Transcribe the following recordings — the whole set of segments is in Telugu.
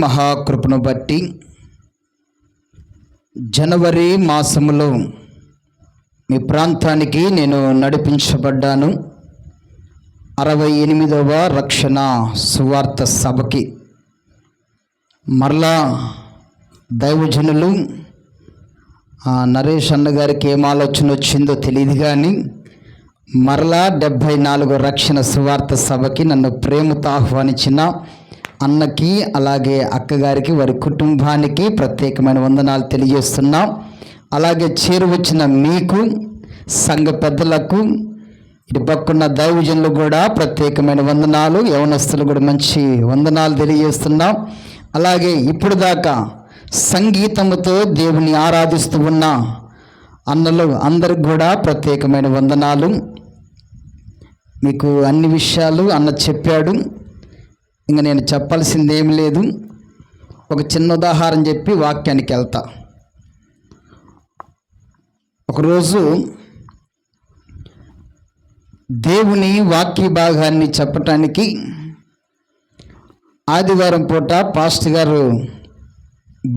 మహాకృపను బట్టి జనవరి మాసములో మీ ప్రాంతానికి నేను నడిపించబడ్డాను. 68వ రక్షణ సువార్త సభకి మరలా దైవజనులు నరేష్ అన్న గారికి ఏం ఆలోచన వచ్చిందో తెలియదు, కానీ మరలా 74 రక్షణ సువార్త సభకి నన్ను ప్రేమతో ఆహ్వానించిన అన్నకి, అలాగే అక్కగారికి, వారి కుటుంబానికి ప్రత్యేకమైన వందనాలు తెలియజేస్తున్నాం. అలాగే చేరువచ్చిన మీకు, సంఘ పెద్దలకు, ఇటు పక్కన దైవజనులు కూడా ప్రత్యేకమైన వందనాలు, యవనస్తులు కూడా మంచి వందనాలు తెలియజేస్తున్నాం. అలాగే ఇప్పుడు దాకా సంగీతముతో దేవుని ఆరాధిస్తూ ఉన్న అన్నలు అందరికి కూడా ప్రత్యేకమైన వందనాలు. మీకు అన్ని విషయాలు అన్న చెప్పాడు, ఇంకా నేను చెప్పాల్సింది ఏమి లేదు. ఒక చిన్న ఉదాహరణ చెప్పి వాక్యానికి వెళ్తా. ఒకరోజు దేవుని వాక్య భాగాన్ని చెప్పటానికి ఆదివారం పూట పాస్టర్ గారు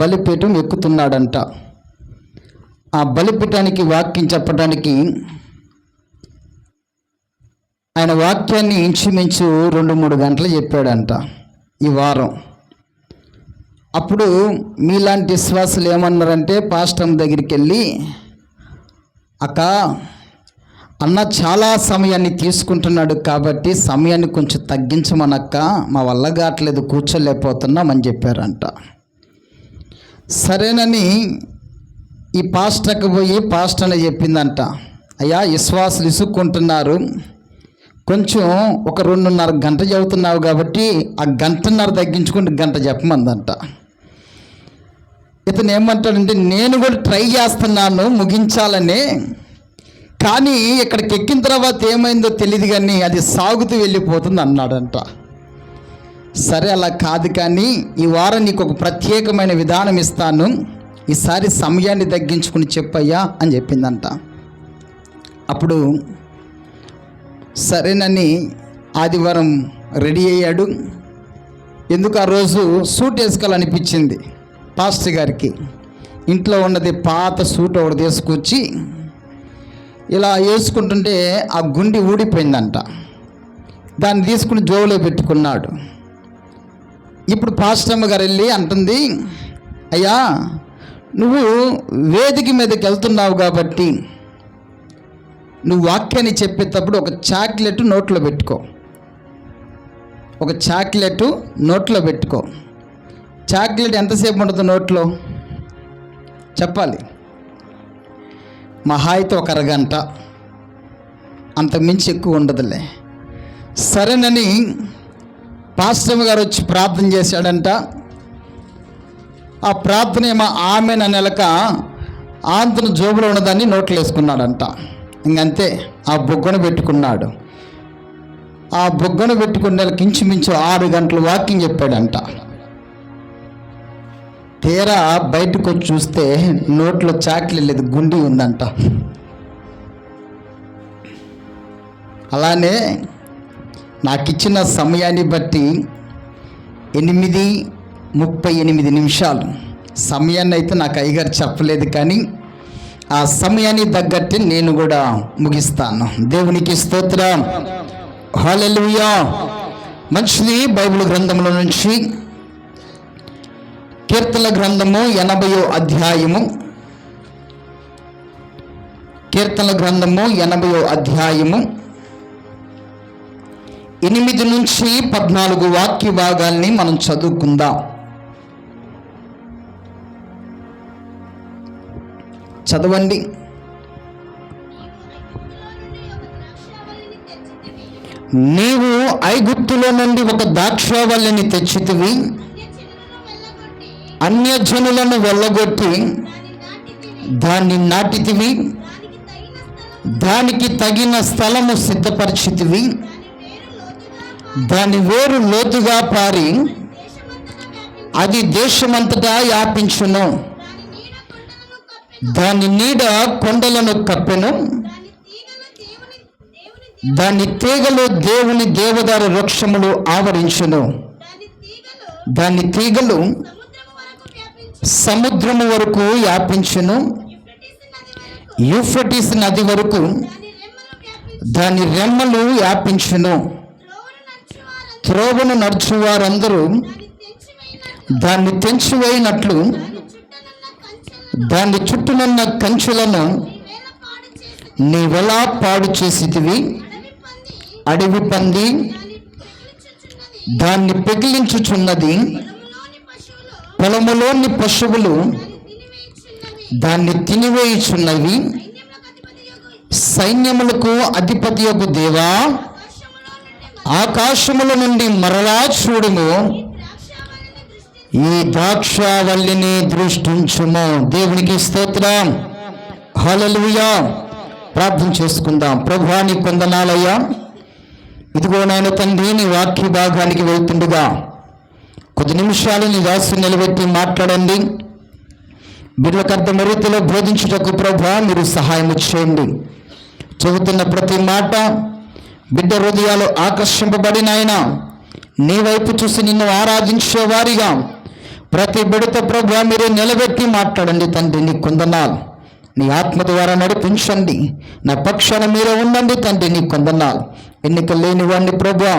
బలిపీఠం ఎక్కుతున్నాడంట. ఆ బలిపీఠానికి వాక్యం చెప్పడానికి ఆయన వాక్యాన్ని ఇంచుమించు 2-3 గంటలు చెప్పాడంట ఈ వారం. అప్పుడు మీలాంటి విశ్వాసులు ఏమన్నారంటే, పాస్టర్ దగ్గరికి వెళ్ళి, అక్క అన్న చాలా సమయాన్ని తీసుకుంటున్నాడు కాబట్టి సమయాన్ని కొంచెం తగ్గించమనక్క, మా వల్ల కావట్లేదు, కూర్చోలేకపోతున్నామని చెప్పారంట. సరేనని ఈ పాస్టర్కి పోయి పాస్టర్ అని చెప్పిందంట, అయ్యా విశ్వాసులు ఇసుక్కుంటున్నారు, కొంచెం ఒక 2.5 గంట చదువుతున్నావు కాబట్టి ఆ 1.5 తగ్గించుకుంటే 1 గంట చెప్పమందంట. ఇతను ఏమంటాడంటే, నేను కూడా ట్రై చేస్తున్నాను ముగించాలని, కానీ ఇక్కడికి ఎక్కిన తర్వాత ఏమైందో తెలియదు కానీ అది సాగుతూ వెళ్ళిపోతుంది అన్నాడంట. సరే అలా కాదు, కానీ ఈ వారం నీకు ఒక ప్రత్యేకమైన విధానం ఇస్తాను, ఈసారి సమయాన్ని తగ్గించుకుని చెప్పయ్యా అని చెప్పిందంట. అప్పుడు సరేనని ఆదివారం రెడీ అయ్యాడు. ఎందుకు ఆ రోజు సూట్ వేసుకోవాలనిపించింది పాస్టర్ గారికి. ఇంట్లో ఉన్నది పాత సూట్ ఒకటి తీసుకొచ్చి ఇలా వేసుకుంటుంటే ఆ గుండి ఊడిపోయిందంట. దాన్ని తీసుకుని జోబులో పెట్టుకున్నాడు. ఇప్పుడు పాస్టర్ అమ్మ గారు వెళ్ళి అంటుంది, అయ్యా నువ్వు వేదిక మీదకి వెళ్తున్నావు కాబట్టి నువ్వు వాక్యాన్ని చెప్పేటప్పుడు ఒక చాక్లెట్ నోట్లో పెట్టుకో, ఒక చాక్లెట్ నోట్లో పెట్టుకో. చాక్లెట్ ఎంతసేపు ఉంటుంది నోట్లో చెప్పాలి? మహా అయితే ఒక అరగంట, అంతకుమించి ఎక్కువ ఉండదులే. సరేనని పాస్టర్ గారు వచ్చి ప్రార్థన చేశాడంట. ఆ ప్రార్థన ఏమో ఆమె నెలక ఆంతను జోబులో ఉన్నదాన్ని నోట్లో వేసుకున్నాడంట. ఇంకంతే, ఆ బొగ్గను పెట్టుకున్నాడు. ఆ బొగ్గను పెట్టుకునే ఇంచుమించు 6 గంటలు వాకింగ్ చెప్పాడంట. తీరా బయటకు వచ్చి చూస్తే నోట్లో చాక్లెట్ లేదు, గుండి ఉందంట. అలానే నాకు ఇచ్చిన సమయాన్ని బట్టి 8:38 నిమిషాలు సమయాన్ని అయితే నాకు అయ్యగారు చెప్పలేదు, కానీ ఆ సమయాన్ని తగ్గట్టు నేను కూడా ముగిస్తాను. దేవునికి స్తోత్రం, హల్లెలూయా. మంచిది. బైబిల్ గ్రంథంలో నుంచి కీర్తనల గ్రంథము 80వ అధ్యాయము, కీర్తనల గ్రంథము 80వ అధ్యాయము 8 నుంచి 14 వాక్య భాగాల్ని మనం చదువుకుందాం. చదవండి. నీవు ఐగుప్తులో నుండి ఒక ద్రాక్షావల్లిని తెచ్చితివి, అన్యజనులను వెళ్ళగొట్టి దాన్ని నాటితివి, దానికి తగిన స్థలము సిద్ధపరిచితివి, దాని వేరు లోతుగా పారి అది దేశమంతటా వ్యాపించును, దాని నీడ కొండలను కప్పెను, దాని తీగలు దేవుని దేవదారు వృక్షములు ఆవరించును, దాని తీగలు సముద్రము వరకు వ్యాపించును, యూఫ్రటీస్ నది వరకు దాని రెమ్మలు వ్యాపించును. త్రోవను నడుచువారందరూ దాన్ని తెంచివేయినట్లు దాని చుట్టూనున్న కంచులను నీవెలా పాడు చేసితివి. అడవి పంది దాన్ని పెగిలించుచున్నది, పొలములోని పశువులు దాన్ని తినివేయుచున్నవి. సైన్యములకు అధిపతియగు దేవా, ఆకాశముల నుండి మరలా చూడుము, ఈ ద్రాక్షావల్లిని దృష్టించుము. దేవునికి స్తోత్రం, హల్లెలూయా. ప్రార్థన చేసుకుందాం. ప్రభువా, నీ వందనాలయ్యా. ఇదిగో నాయన తండ్రి, నీ వాక్య భాగానికి వెళ్తుండగా కొద్ది నిమిషాలు నీ దాసుని నిలబెట్టి మాట్లాడండి. బిడ్డలకు అర్థం రీతిలో బోధించుటకు ప్రభువా మీరు సహాయం చేయండి. చెబుతున్న ప్రతి మాట బిడ్డ హృదయాలు ఆకర్షింపబడిన ఆయన నీ వైపు చూసి నిన్ను ఆరాధించే వారిగా ప్రతి బిడ్డతో ప్రభువా మీరే నిలబెట్టి మాట్లాడండి తండ్రి. నీ కొందనాలు, నీ ఆత్మ ద్వారా నడిపించండి. నా పక్షాన మీరే ఉండండి తండ్రి. నీ కొందనాలు. ఎన్నిక లేని వాడిని ప్రభువా,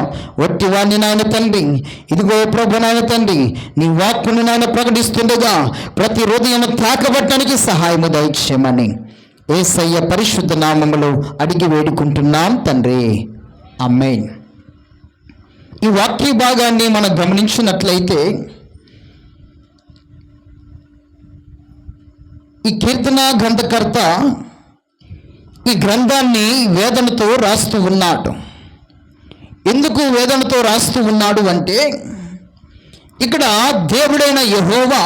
ఒట్టి వాడిని నాయన తండ్రి, ఇదిగో ప్రభు నాయన తండ్రి, నీ వాక్కుని నాయన ప్రకటిస్తుండగా ప్రతి హృదయం తాకబట్టడానికి సహాయము దయచేయమని యేసయ్య పరిశుద్ధ నామములో అడిగి వేడుకుంటున్నాం తండ్రి, ఆమేన్. ఈ వాక్య భాగాన్ని మనం గమనించినట్లయితే ఈ కీర్తన గ్రంథకర్త ఈ గ్రంథాన్ని వేదనతో రాస్తూ ఉన్నాడు. ఎందుకు వేదనతో రాస్తూ ఉన్నాడు అంటే, ఇక్కడ దేవుడైన యెహోవా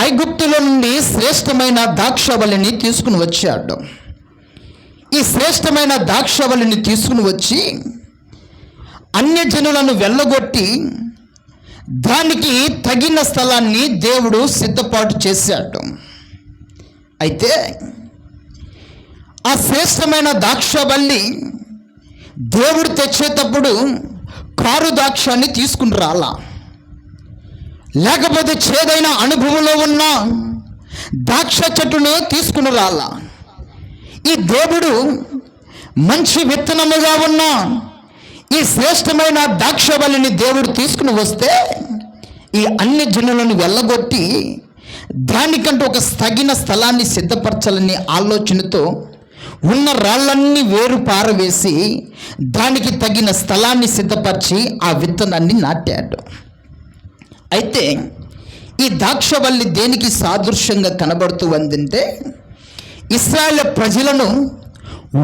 ఐగుప్తులో నుండి శ్రేష్టమైన ద్రాక్షవల్లిని తీసుకుని వచ్చాడు. ఈ శ్రేష్టమైన ద్రాక్షవల్లిని తీసుకుని వచ్చి అన్యజనులను వెళ్ళగొట్టి దానికి తగిన స్థలాన్ని దేవుడు సిద్ధపాటు చేశాడు. అయితే ఆ శ్రేష్టమైన ద్రాక్షవల్లి దేవుడు తెచ్చేటప్పుడు కారు ద్రాక్షాన్ని తీసుకుని రాలా, లేకపోతే చేదైన అనుభవంలో ఉన్న ద్రాక్ష చెట్టును తీసుకుని రాలా. ఈ దేవుడు మంచి విత్తనముగా ఉన్న ఈ శ్రేష్టమైన ద్రాక్షవల్లిని దేవుడు తీసుకుని వస్తే ఈ అన్ని జనులను వెళ్ళగొట్టి దానికంటూ ఒక తగిన స్థలాన్ని సిద్ధపరచాలనే ఆలోచనతో ఉన్న రాళ్ళన్నీ వేరు పారవేసి దానికి తగిన స్థలాన్ని సిద్ధపరిచి ఆ విత్తనాన్ని నాటాడు. అయితే ఈ ద్రాక్షవల్లి దేనికి సాదృశ్యంగా కనబడుతూ ఉందంటే, ఇశ్రాయేలు ప్రజలను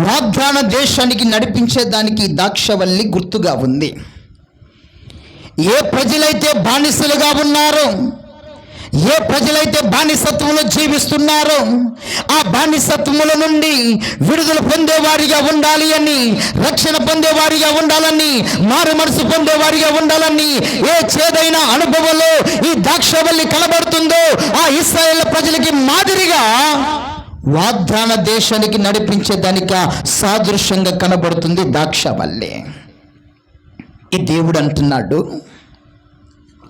వాగ్దాన దేశానికి నడిపించేదానికి ద్రాక్షవల్లి గుర్తుగా ఉంది. ఏ ప్రజలైతే బానిసలుగా ఉన్నారో, ఏ ప్రజలైతే బానిసత్వంలో జీవిస్తున్నారో ఆ బానిసత్వముల నుండి విడుదల పొందేవారిగా ఉండాలి అని, రక్షణ పొందేవారిగా ఉండాలని, మారు మనసు పొందేవారిగా ఉండాలని ఏ చేదైన అనుభవంలో ఈ ద్రాక్షవల్లి కనబడుతుందో ఆ ఇశ్రాయేలు ప్రజలకి మాదిరిగా వాగ్దాన దేశానికి నడిపించేదానిక సాదృశ్యంగా కనబడుతుంది ద్రాక్షవల్లి. ఈ దేవుడు అంటున్నాడు,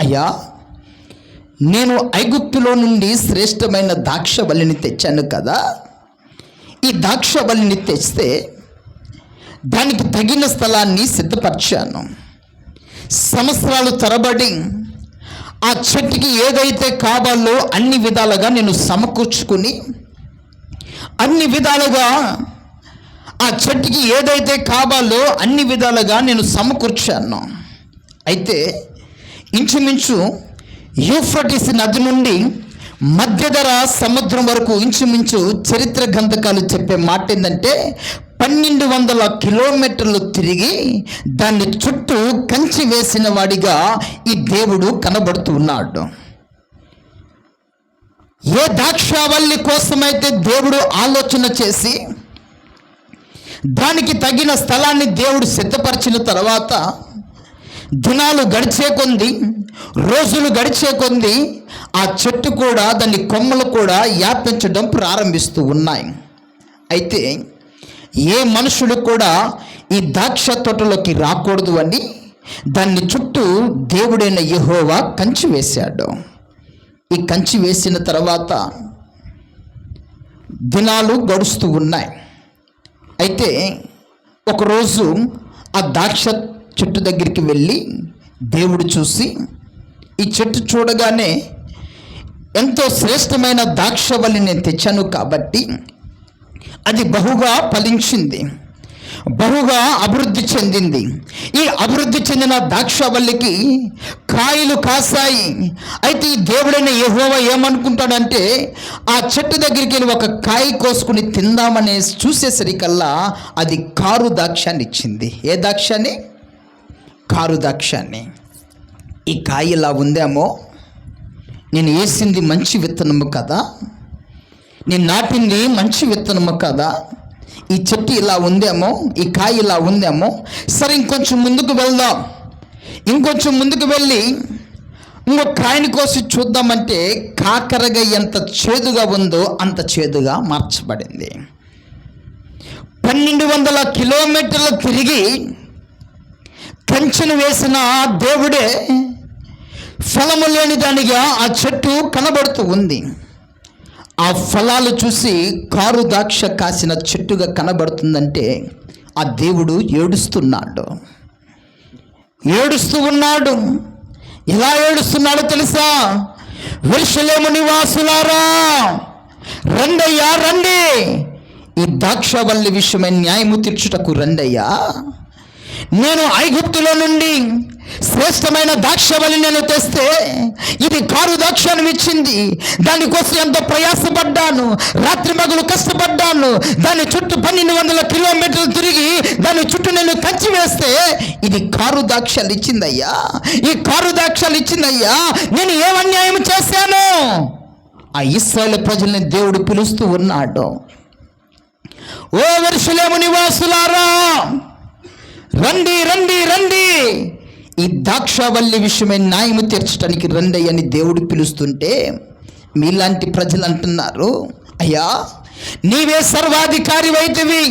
అయ్యా నేను ఐగుప్తులో నుండి శ్రేష్టమైన ద్రాక్షవల్లిని తెచ్చాను కదా, ఈ ద్రాక్షవల్లిని తెస్తే దానికి తగిన స్థలాన్ని సిద్ధపరిచాను. సంవత్సరాలు తరబడి ఆ చెట్టుకి ఏదైతే కావాలో అన్ని విధాలుగా నేను సమకూర్చుకుని, అన్ని విధాలుగా ఆ చెట్టుకి ఏదైతే కావాలో అన్ని విధాలుగా నేను సమకూర్చాను. అయితే ఇంచుమించు యూఫ్రటీస్ నది నుండి మధ్యధర సముద్రం వరకు ఇంచుమించు చరిత్ర గ్రంథకాలు చెప్పే మాట ఏంటంటే 1200 కిలోమీటర్లు తిరిగి దాన్ని చుట్టూ కంచి వేసిన వాడిగా ఈ దేవుడు కనబడుతూ ఉన్నాడు. ఏ ద్రాక్షావల్లి కోసమైతే దేవుడు ఆలోచన చేసి దానికి తగిన స్థలాన్ని దేవుడు సిద్ధపరిచిన తర్వాత దినాలు గడిచే కొంది, రోజులు గడిచే కొంది ఆ చెట్టు కూడా దాని కొమ్మలు కూడా వ్యాపించడం ప్రారంభిస్తూ ఉన్నాయి. అయితే ఏ మనుషుడు కూడా ఈ ద్రాక్ష తోటలోకి రాకూడదు అని దాన్ని చుట్టూ దేవుడైన యెహోవా కంచి వేశాడు. ఈ కంచి వేసిన తర్వాత దినాలు గడుస్తూ ఉన్నాయి. అయితే ఒకరోజు ఆ ద్రాక్ష చెట్టు దగ్గరికి వెళ్ళి దేవుడు చూసి, ఈ చెట్టు చూడగానే ఎంతో శ్రేష్టమైన ద్రాక్షవల్లి నేను తెచ్చాను కాబట్టి అది బహుగా ఫలించింది, బహుగా అభివృద్ధి చెందింది. ఈ అభివృద్ధి చెందిన ద్రాక్షవల్లికి కాయలు కాసాయి. అయితే ఈ దేవుడైన యెహోవా ఏమనుకుంటాడంటే, ఆ చెట్టు దగ్గరికి వెళ్ళి ఒక కాయ కోసుకుని తిందామనే చూసేసరికల్లా అది కారు ద్రాక్షాన్ని ఇచ్చింది. ఏ ద్రాక్షాన్ని? కారు ద్రాక్షాన్ని. ఈ కాయ ఇలా ఉందేమో, నేను వేసింది మంచి విత్తనము కదా, నేను నాటింది మంచి విత్తనము కదా, ఈ చెట్టు ఇలా ఉందేమో, ఈ కాయ ఇలా ఉందేమో, సరే ఇంకొంచెం ముందుకు వెళ్దాం. ఇంకొంచెం ముందుకు వెళ్ళి ఇంకొక కాయని కోసి చూద్దామంటే కాకరగా ఎంత చేదుగా ఉందో అంత చేదుగా మార్చబడింది. 1200 కిలోమీటర్లు తిరిగి కంచెను వేసిన దేవుడే ఫలము లేని దానిగా ఆ చెట్టు కనబడుతూ ఉంది. ఆ ఫలాలు చూసి కారు ద్రాక్ష కాసిన చెట్టుగా కనబడుతుందంటే ఆ దేవుడు ఏడుస్తున్నాడు. ఎలా ఏడుస్తున్నాడో తెలుసా? యెరూషలేము నివాసులారా, రండయ్యా రండి, ఈ ద్రాక్షవల్లి విషయమై న్యాయము తీర్చుటకు రండయ్యా. నేను ఐగుప్తులో నుండి శ్రేష్టమైన ద్రాక్షవల్లి నేను తెస్తే ఇది కారు ద్రాక్షను ఇచ్చింది. దానికోసం ఎంతో ప్రయాసపడ్డాను, రాత్రి మగలు కష్టపడ్డాను. దాని చుట్టూ 1200 కిలోమీటర్లు తిరిగి దాని చుట్టూ నేను కంచి వేస్తే ఇది కారు ద్రాక్షలు ఇచ్చిందయ్యా, ఈ కారు ద్రాక్షలు ఇచ్చిందయ్యా. నేను ఏం అన్యాయం చేశాను? ఆ ఇశ్రాయేలు ప్రజల్ని దేవుడు పిలుస్తూ ఉన్నాడు. ఓ యెరూషలేము నివాసులారా, రండి రండి రండి, ఈ ద్రాక్షవల్లి విషయమై న్యాయము తీర్చడానికి రండి అని దేవుడు పిలుస్తుంటే మీలాంటి ప్రజలు అంటున్నారు, అయ్యా నీవే సర్వాధికారి వైతివి,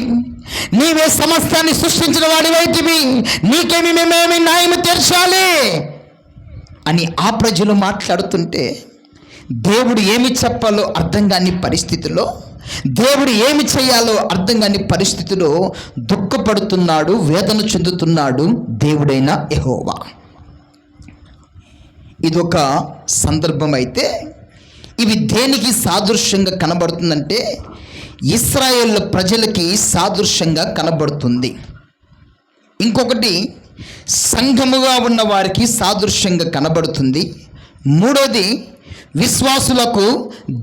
నీవే సమస్తాన్ని సృష్టించిన వాడి వైతివి, నీకేమి మేమేమి న్యాయము తీర్చాలి అని ఆ ప్రజలు మాట్లాడుతుంటే దేవుడు ఏమి చెప్పాలో అర్థం కాని పరిస్థితిలో, దేవుడు ఏమి చేయాలో అర్థం కాని పరిస్థితిలో దుఃఖపడుతున్నాడు, వేదన చెందుతున్నాడు దేవుడైన యెహోవా. ఇదొక సందర్భం. అయితే ఇవి దేనికి సాదృశ్యంగా కనబడుతుందంటే ఇశ్రాయేల్ ప్రజలకి సాదృశ్యంగా కనబడుతుంది. ఇంకొకటి సంఘముగా ఉన్న వారికి సాదృశ్యంగా కనబడుతుంది. మూడోది విశ్వాసులకు,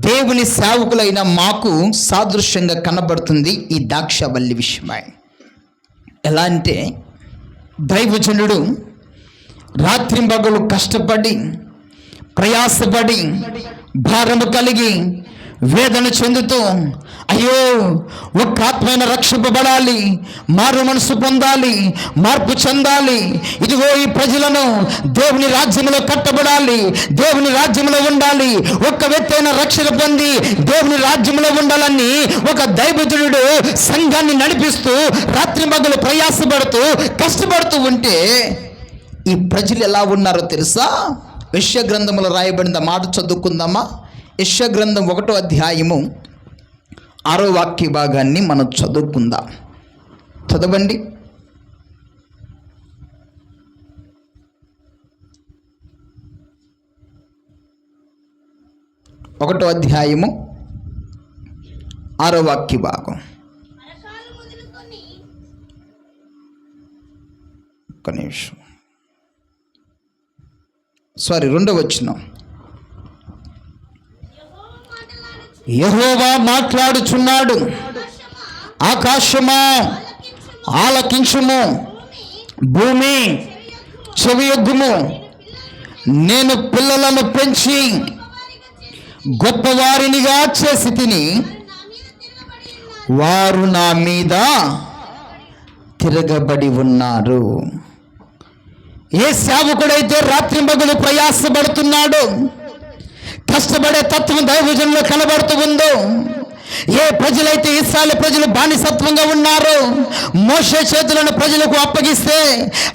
దేవుని సేవకులైన మాకు సాదృశ్యంగా కనబడుతుంది ఈ ద్రాక్షవల్లి విషయమై. ఎలా అంటే దైవజనుడు రాత్రింబగలు కష్టపడి ప్రయాసపడి భారము కలిగి వేదన చెందుతూ, అయ్యో ఒక్క ఆత్మైన రక్షింపబడాలి, మారు మనసు పొందాలి, మార్పు చెందాలి, ఇదిగో ఈ ప్రజలను దేవుని రాజ్యంలో కట్టబడాలి, దేవుని రాజ్యంలో ఉండాలి, ఒక్క వ్యక్తి అయినా రక్షణ పొంది దేవుని రాజ్యంలో ఉండాలని ఒక దైవజనుడు సంఘాన్ని నడిపిస్తూ రాత్రింబగలు ప్రయాసపడుతూ కష్టపడుతూ ఉంటే ఈ ప్రజలు ఎలా ఉన్నారో తెలుసా? యెషయా గ్రంథంలో రాయబడిన మాట చదువుకుందామా? యెషయా గ్రంథం 1వ అధ్యాయము 6వ వాక్య భాగాన్ని మనం చదువుకుందాం. చదవండి. ఒకటో అధ్యాయము 6వ వాక్య భాగం. ఒక్క నిమిషం, సారీ, 2వ వచనం. యెహోవా మాట్లాడుచున్నాడు, ఆకాశమా ఆలకించుము, భూమి చెవియొగ్గుము, నేను పిల్లలను పెంచి గొప్పవారినిగా చేసి తిని వారు నా మీద తిరగబడి ఉన్నారు. ఏ సేవకుడైతే రాత్రింబగలు ప్రయాసపడుతున్నాడో, కష్టపడే తత్వం దైవజనులో కనబడుతూ ఉందో, ఏ ప్రజలైతే ఇశ్రాయేలు ప్రజలు బానిసత్వంగా ఉన్నారో, మోషే చేతులను ప్రజలకు అప్పగిస్తే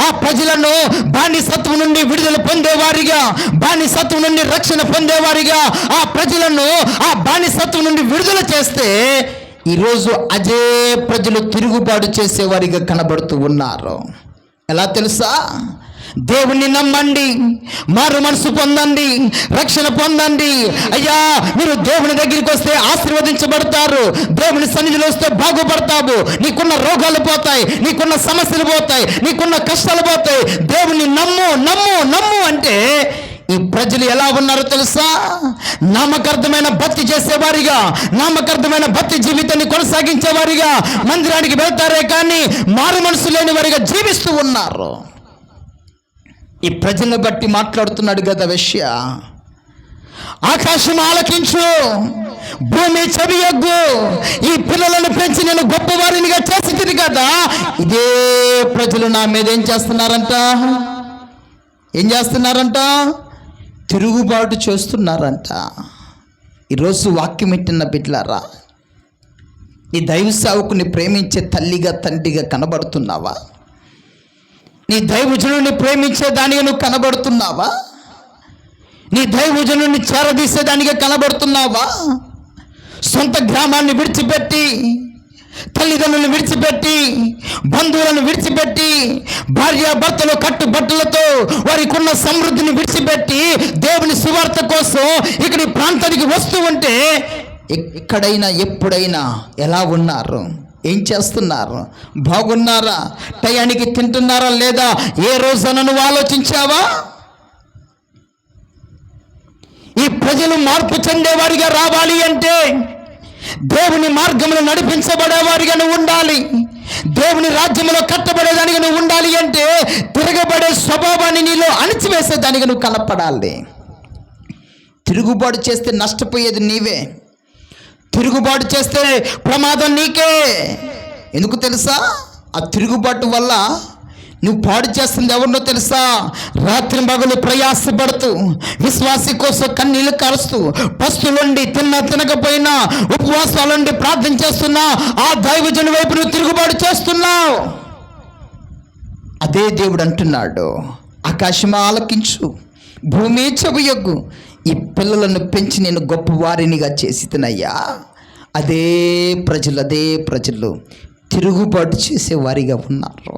ఆ ప్రజలను బానిసత్వం నుండి విడుదల పొందేవారిగా, బానిసత్వం నుండి రక్షణ పొందేవారిగా ఆ ప్రజలను ఆ బానిసత్వం నుండి విడుదల చేస్తే ఈరోజు అదే ప్రజలు తిరుగుబాటు చేసేవారిగా కనబడుతూ ఉన్నారు. ఎలా తెలుసా? దేవుణ్ణి నమ్మండి, మారు మనసు పొందండి, రక్షణ పొందండి. అయ్యా, మీరు దేవుని దగ్గరికి వస్తే ఆశీర్వదించబడతారు, దేవుని సన్నిధిలో వస్తే బాగుపడతావు, నీకున్న రోగాలు పోతాయి, నీకున్న సమస్యలు పోతాయి, నీకున్న కష్టాలు పోతాయి. దేవుణ్ణి నమ్ము నమ్ము నమ్ము అంటే ఈ ప్రజలు ఎలా ఉన్నారో తెలుసా? నామకార్థమైన భక్తి చేసేవారిగా, నామకార్థమైన భక్తి జీవితాన్ని కొనసాగించేవారిగా మందిరానికి వెళ్తారే కానీ మారు మనసు లేని వారిగా జీవిస్తూ ఉన్నారు. ఈ ప్రజలను బట్టి మాట్లాడుతున్నాడు కదా వెశ్య. ఆకాశం ఆలకించు, భూమి చెవియొగ్గు, ఈ పిల్లలను పెంచి నేను గొప్పవారినిగా చేసి కదా. ఇదే ప్రజలు నా మీద ఏం చేస్తున్నారంట? తిరుగుబాటు చేస్తున్నారంట. ఈరోజు వాక్యం ఎట్టిన బిడ్డలారా, నీ దైవ సేవకుని ప్రేమించే తల్లిగా తండ్రిగా కనబడుతున్నావా? నీ దైవజనుని ప్రేమించే దానిగా నువ్వు కనబడుతున్నావా? నీ దైవజనుని చేరదీసే దానిగా కనబడుతున్నావా? సొంత గ్రామాన్ని విడిచిపెట్టి, తల్లిదండ్రులను విడిచిపెట్టి, బంధువులను విడిచిపెట్టి, భార్యాభర్తలు కట్టుబట్టలతో వారికి ఉన్న సమృద్ధిని విడిచిపెట్టి దేవుని సువార్త కోసం ఇక్కడి ప్రాంతానికి వస్తూ ఉంటే ఎక్కడైనా ఎప్పుడైనా ఎలా ఉన్నారు? ఏం చేస్తున్నారు? బాగున్నారా? టయానికి తింటున్నారా లేదా? ఏ రోజున నువ్వు ఆలోచించావా? ఈ ప్రజలు మార్పు చెందేవారిగా రావాలి అంటే దేవుని మార్గంలో నడిపించబడేవారిగా నువ్వు ఉండాలి. దేవుని రాజ్యంలో కట్టబడేదానిగా నువ్వు ఉండాలి అంటే తిరగబడే స్వభావాన్ని నీలో అణిచివేసేదానిగా నువ్వు కనపడాలి. తిరుగుబాటు చేస్తే నష్టపోయేది నీవే, తిరుగుబాటు చేస్తే ప్రమాదం నీకే. ఎందుకు తెలుసా? ఆ తిరుగుబాటు వల్ల నువ్వు పాడు చేస్తుంది ఎవరినో తెలుసా? రాత్రి పగలు ప్రయాసపడుతూ, విశ్వాసి కోసం కన్నీళ్లు కారుస్తూ, పస్తులుండి తినకపోయినా ఉపవాసాలుండి ప్రార్థన చేస్తున్నా ఆ దైవజను వైపు నువ్వు తిరుగుబాటు చేస్తున్నావు. అదే దేవుడు అంటున్నాడు, ఆకాశం ఆలకించు, భూమి చెవియొగ్గు, ఈ పిల్లలను పెంచి నేను గొప్ప వారినిగా చేసి తినయ్యా. అదే ప్రజలు తిరుగుబాటు చేసే వారిగా ఉన్నారు.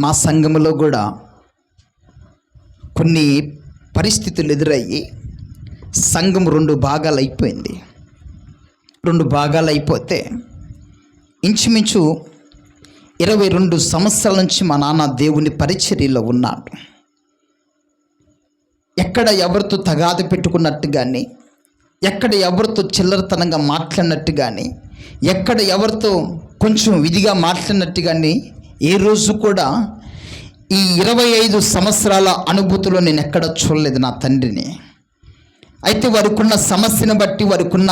మా సంఘములో కూడా కొన్ని పరిస్థితులు ఎదురయ్యి సంఘం 2 భాగాలు అయిపోయింది. 2 భాగాలు అయిపోతే ఇంచుమించు 22 సంవత్సరాల నుంచి మా నాన్న దేవుని పరిచర్యలో ఉన్నాడు. ఎక్కడ ఎవరితో తగాదు పెట్టుకున్నట్టు కానీ, ఎక్కడ ఎవరితో చిల్లరతనంగా మాట్లాడినట్టు కానీ, ఎక్కడ ఎవరితో కొంచెం విధిగా మాట్లాడినట్టు కానీ ఏ రోజు కూడా ఈ 25 సంవత్సరాల అనుభూతిలో నేను ఎక్కడ చూడలేదు నా తండ్రిని. అయితే వారికున్న సమస్యను బట్టి, వారికున్న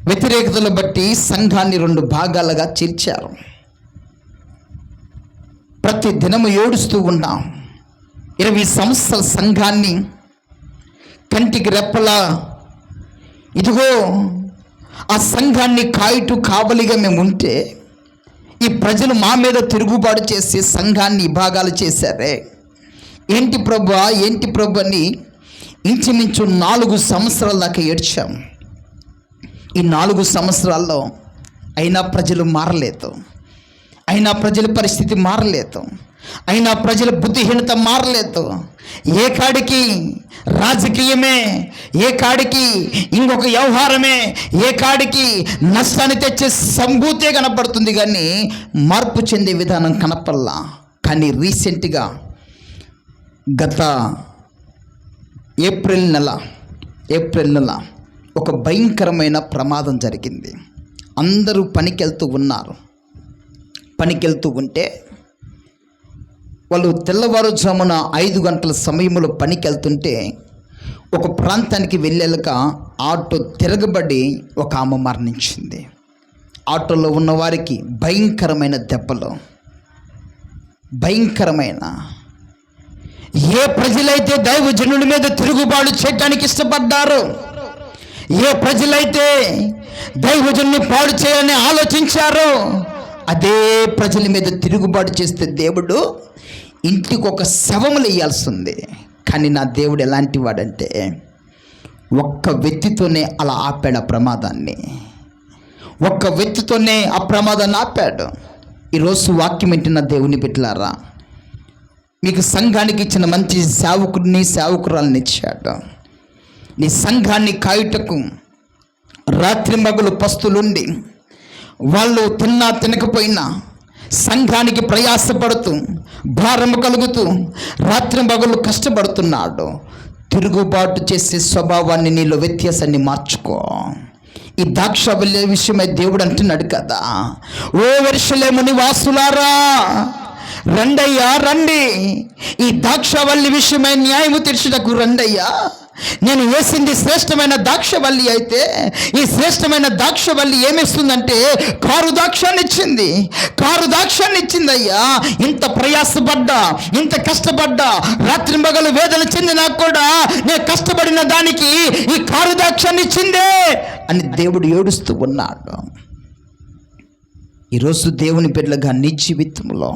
వ్యతిరేకతను బట్టి సంఘాన్ని 2 భాగాలుగా చీల్చారు. ప్రతి దినము ఏడుస్తూ ఉన్నాం. 20 సంవత్సరాల సంఘాన్ని కంటికి రెప్పలా, ఇదిగో ఆ సంఘాన్ని కావలిగా మేము ఉంటే ఈ ప్రజలు మా మీద తిరుగుబాటు చేసి సంఘాన్ని విభాగాలు చేశారే. ఏంటి ప్రభు అని ఇంచుమించు 4 సంవత్సరాల దాకా ఏడ్చాం. ఈ 4 సంవత్సరాల్లో అయినా ప్రజలు మారలేదు, అయినా ప్రజల పరిస్థితి మారలేదు, అయినా ప్రజల బుద్ధిహీనత మారలేదు. ఏ కాడికి రాజకీయమే, ఏ కాడికి ఇంకొక వ్యవహారమే, ఏ కాడికి నష్టాన్ని తెచ్చే సంభూతే కనపడుతుంది కానీ మార్పు చెందే విధానం కనపడలా. కానీ రీసెంట్గా గత ఏప్రిల్ నెల ఒక భయంకరమైన ప్రమాదం జరిగింది. అందరూ పనికెళ్తూ ఉన్నారు. పనికెళ్తూ ఉంటే వాళ్ళు తెల్లవారుజామున 5 గంటల సమయంలో పనికెళ్తుంటే ఒక ప్రాంతానికి వెళ్ళాక ఆటో తిరగబడి ఒక ఆమె మరణించింది. ఆటోలో ఉన్న వారికి భయంకరమైన దెబ్బలు, ఏ ప్రజలైతే దైవజనుడి మీద తిరుగుబాటు చేయడానికి ఇష్టపడ్డారో, ఏ ప్రజలైతే దైవజనుని పాడు చేయాలని ఆలోచించారో, అదే ప్రజల మీద తిరుగుబాటు చేస్తే దేవుడు ఇంటికి ఒక శవములు వేయాల్సింది. కానీ నా దేవుడు ఎలాంటి వాడంటే ఒక్క వ్యక్తితోనే అలా ఆపాడు ఆ ప్రమాదాన్ని. ఒక్క వ్యక్తితోనే ఆ ప్రమాదాన్ని ఆపాడు. ఈరోజు వాక్యం వింటున్న దేవుని బిడ్డలారా, మీకు సంఘానికి ఇచ్చిన మంచి సేవకుడిని సేవకురాలని ఇచ్చాడు. నీ సంఘాన్ని కాయుటకు రాత్రింబగలు పస్తులుండి, వాళ్ళు తిన్నా తినకపోయినా సంఘానికి ప్రయాసపడుతూ భారము కలుగుతూ రాత్రింబగలు కష్టపడుతున్నాడు. తిరుగుబాటు చేసే స్వభావాన్ని, నీలో వ్యత్యాసాన్ని మార్చుకో. ఈ ద్రాక్షవల్లి విషయమై దేవుడు అంటున్నాడు కదా, ఓ యెరూషలేము నివాసులారా రండయ్యా రండి, ఈ ద్రాక్షవల్లి విషయమై న్యాయము తీర్చుటకు రండయ్యా. నేను వేసింది శ్రేష్టమైన ద్రాక్షవల్లి అయితే, ఈ శ్రేష్టమైన ద్రాక్షవల్లి ఏమిస్తుందంటే కారు ద్రాక్షాన్ని ఇచ్చింది. కారు ద్రాక్షాన్ని ఇచ్చిందయ్యా. ఇంత ప్రయాసపడ్డా, ఇంత కష్టపడ్డా, రాత్రి మగలు వేదన చెందినా కూడా నేను కష్టపడిన దానికి ఈ కారు ద్రాక్షాన్ని ఇచ్చిందే అని దేవుడు ఏడుస్తూ ఉన్నాడు. ఈరోజు దేవుని బిడ్డలుగా నీ జీవితంలో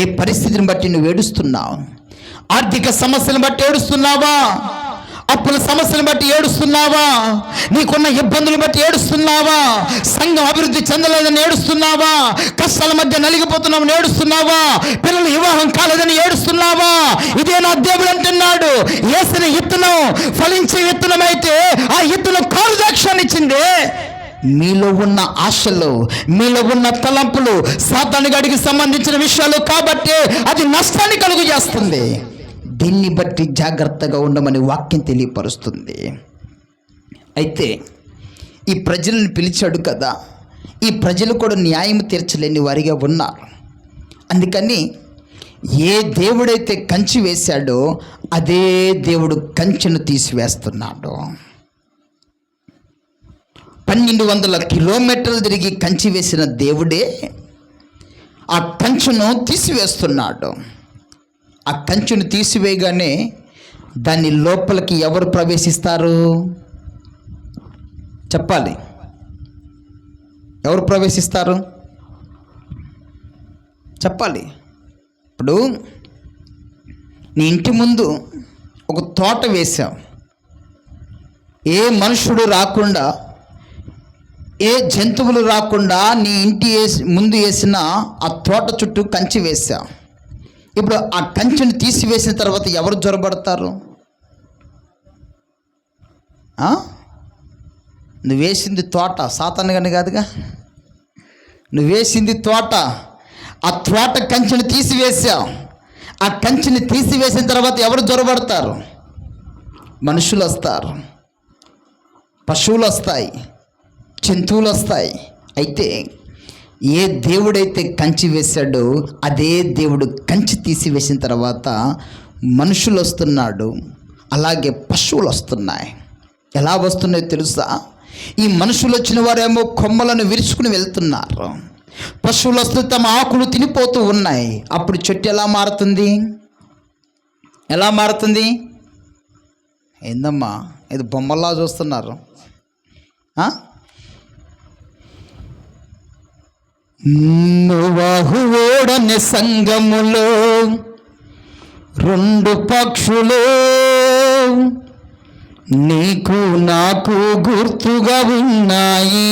ఏ పరిస్థితిని బట్టి నువ్వు ఏడుస్తున్నావు? ఆర్థిక సమస్యలను బట్టి ఏడుస్తున్నావా? అప్పుల సమస్యలను బట్టి ఏడుస్తున్నావా? నీకున్న ఇబ్బందులు బట్టి ఏడుస్తున్నావా? సంఘం అభివృద్ధి చెందలేదని ఏడుస్తున్నావా? కష్టాల మధ్య నలిగిపోతున్నామని ఏడుస్తున్నావా? పిల్లలు వివాహం కాలేదని ఏడుస్తున్నావా? ఇదే నా దేవుడు అంటున్నాడు, వేసిన విత్తనం ఫలించే విత్తనం అయితే ఆ విత్తనం కారు ద్రాక్షాన్ని ఇచ్చింది. మీలో ఉన్న ఆశలు, మీలో ఉన్న తలంపులు సాతాను గాడికి సంబంధించిన విషయాలు కాబట్టి అది నష్టాన్ని కలుగు చేస్తుంది. దీన్ని బట్టి జాగ్రత్తగా ఉండమని వాక్యం తెలియపరుస్తుంది. అయితే ఈ ప్రజలను పిలిచాడు కదా, ఈ ప్రజలు కూడా న్యాయం తీర్చలేని వారిగా ఉన్నారు. అందుకని ఏ దేవుడైతే కంచి వేశాడో అదే దేవుడు కంచెను తీసివేస్తున్నాడు. 1200 కిలోమీటర్లు తిరిగి కంచి వేసిన దేవుడే ఆ కంచెను తీసివేస్తున్నాడు. ఆ కంచెను తీసివేయగానే దాని లోపలికి ఎవరు ప్రవేశిస్తారు చెప్పాలి? ఎవరు ప్రవేశిస్తారు చెప్పాలి? ఇప్పుడు నీ ఇంటి ముందు ఒక తోట వేశావు. ఏ మనుషుడు రాకుండా, ఏ జంతువులు రాకుండా నీ ఇంటి ముందు వేసిన ఆ తోట చుట్టూ కంచి వేశావు. ఇప్పుడు ఆ కంచెను తీసివేసిన తర్వాత ఎవరు జ్వరపడతారు? నువ్వు వేసింది తోట, సాతాను గని కాదుగా. నువ్వు వేసింది తోట, ఆ తోట కంచెను తీసివేశావు. ఆ కంచెని తీసివేసిన తర్వాత ఎవరు జ్వరపడతారు? మనుషులు వస్తారు, పశువులు వస్తాయి, జంతువులు వస్తాయి. అయితే ఏ దేవుడైతే కంచి వేశాడో అదే దేవుడు కంచి తీసివేసిన తర్వాత మనుషులు వస్తున్నాడు, అలాగే పశువులు వస్తున్నాయి. ఎలా వస్తున్నాయో తెలుసా? ఈ మనుషులు వచ్చిన వారేమో కొమ్మలను విరుచుకుని వెళ్తున్నారు, పశువులు వస్తూ తమ ఆకులు తినిపోతూ ఉన్నాయి. అప్పుడు చెట్టు ఎలా మారుతుంది? ఎలా మారుతుంది? ఏందమ్మా ఇది బొమ్మల్లా చూస్తున్నారు? నోవహు ఓడని సంగములో 2 పక్షులు నీకు నాకు గుర్తుగా ఉన్నాయి.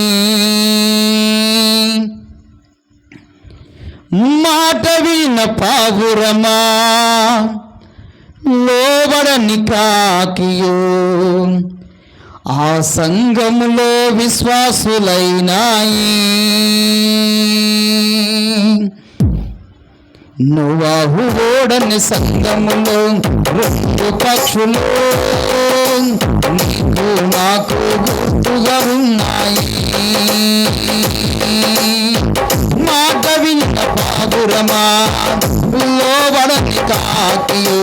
మాట విన పావురమా లోబడని కాకియో ఆ సంఘములో విశ్వాసులైనాయి. నోవహు ఓడని సంఘములో 2 పక్షులు నీకు నాకు గుర్తుగా ఉన్నాయి. మాట విన్న పావురమా లోబడని కాకియు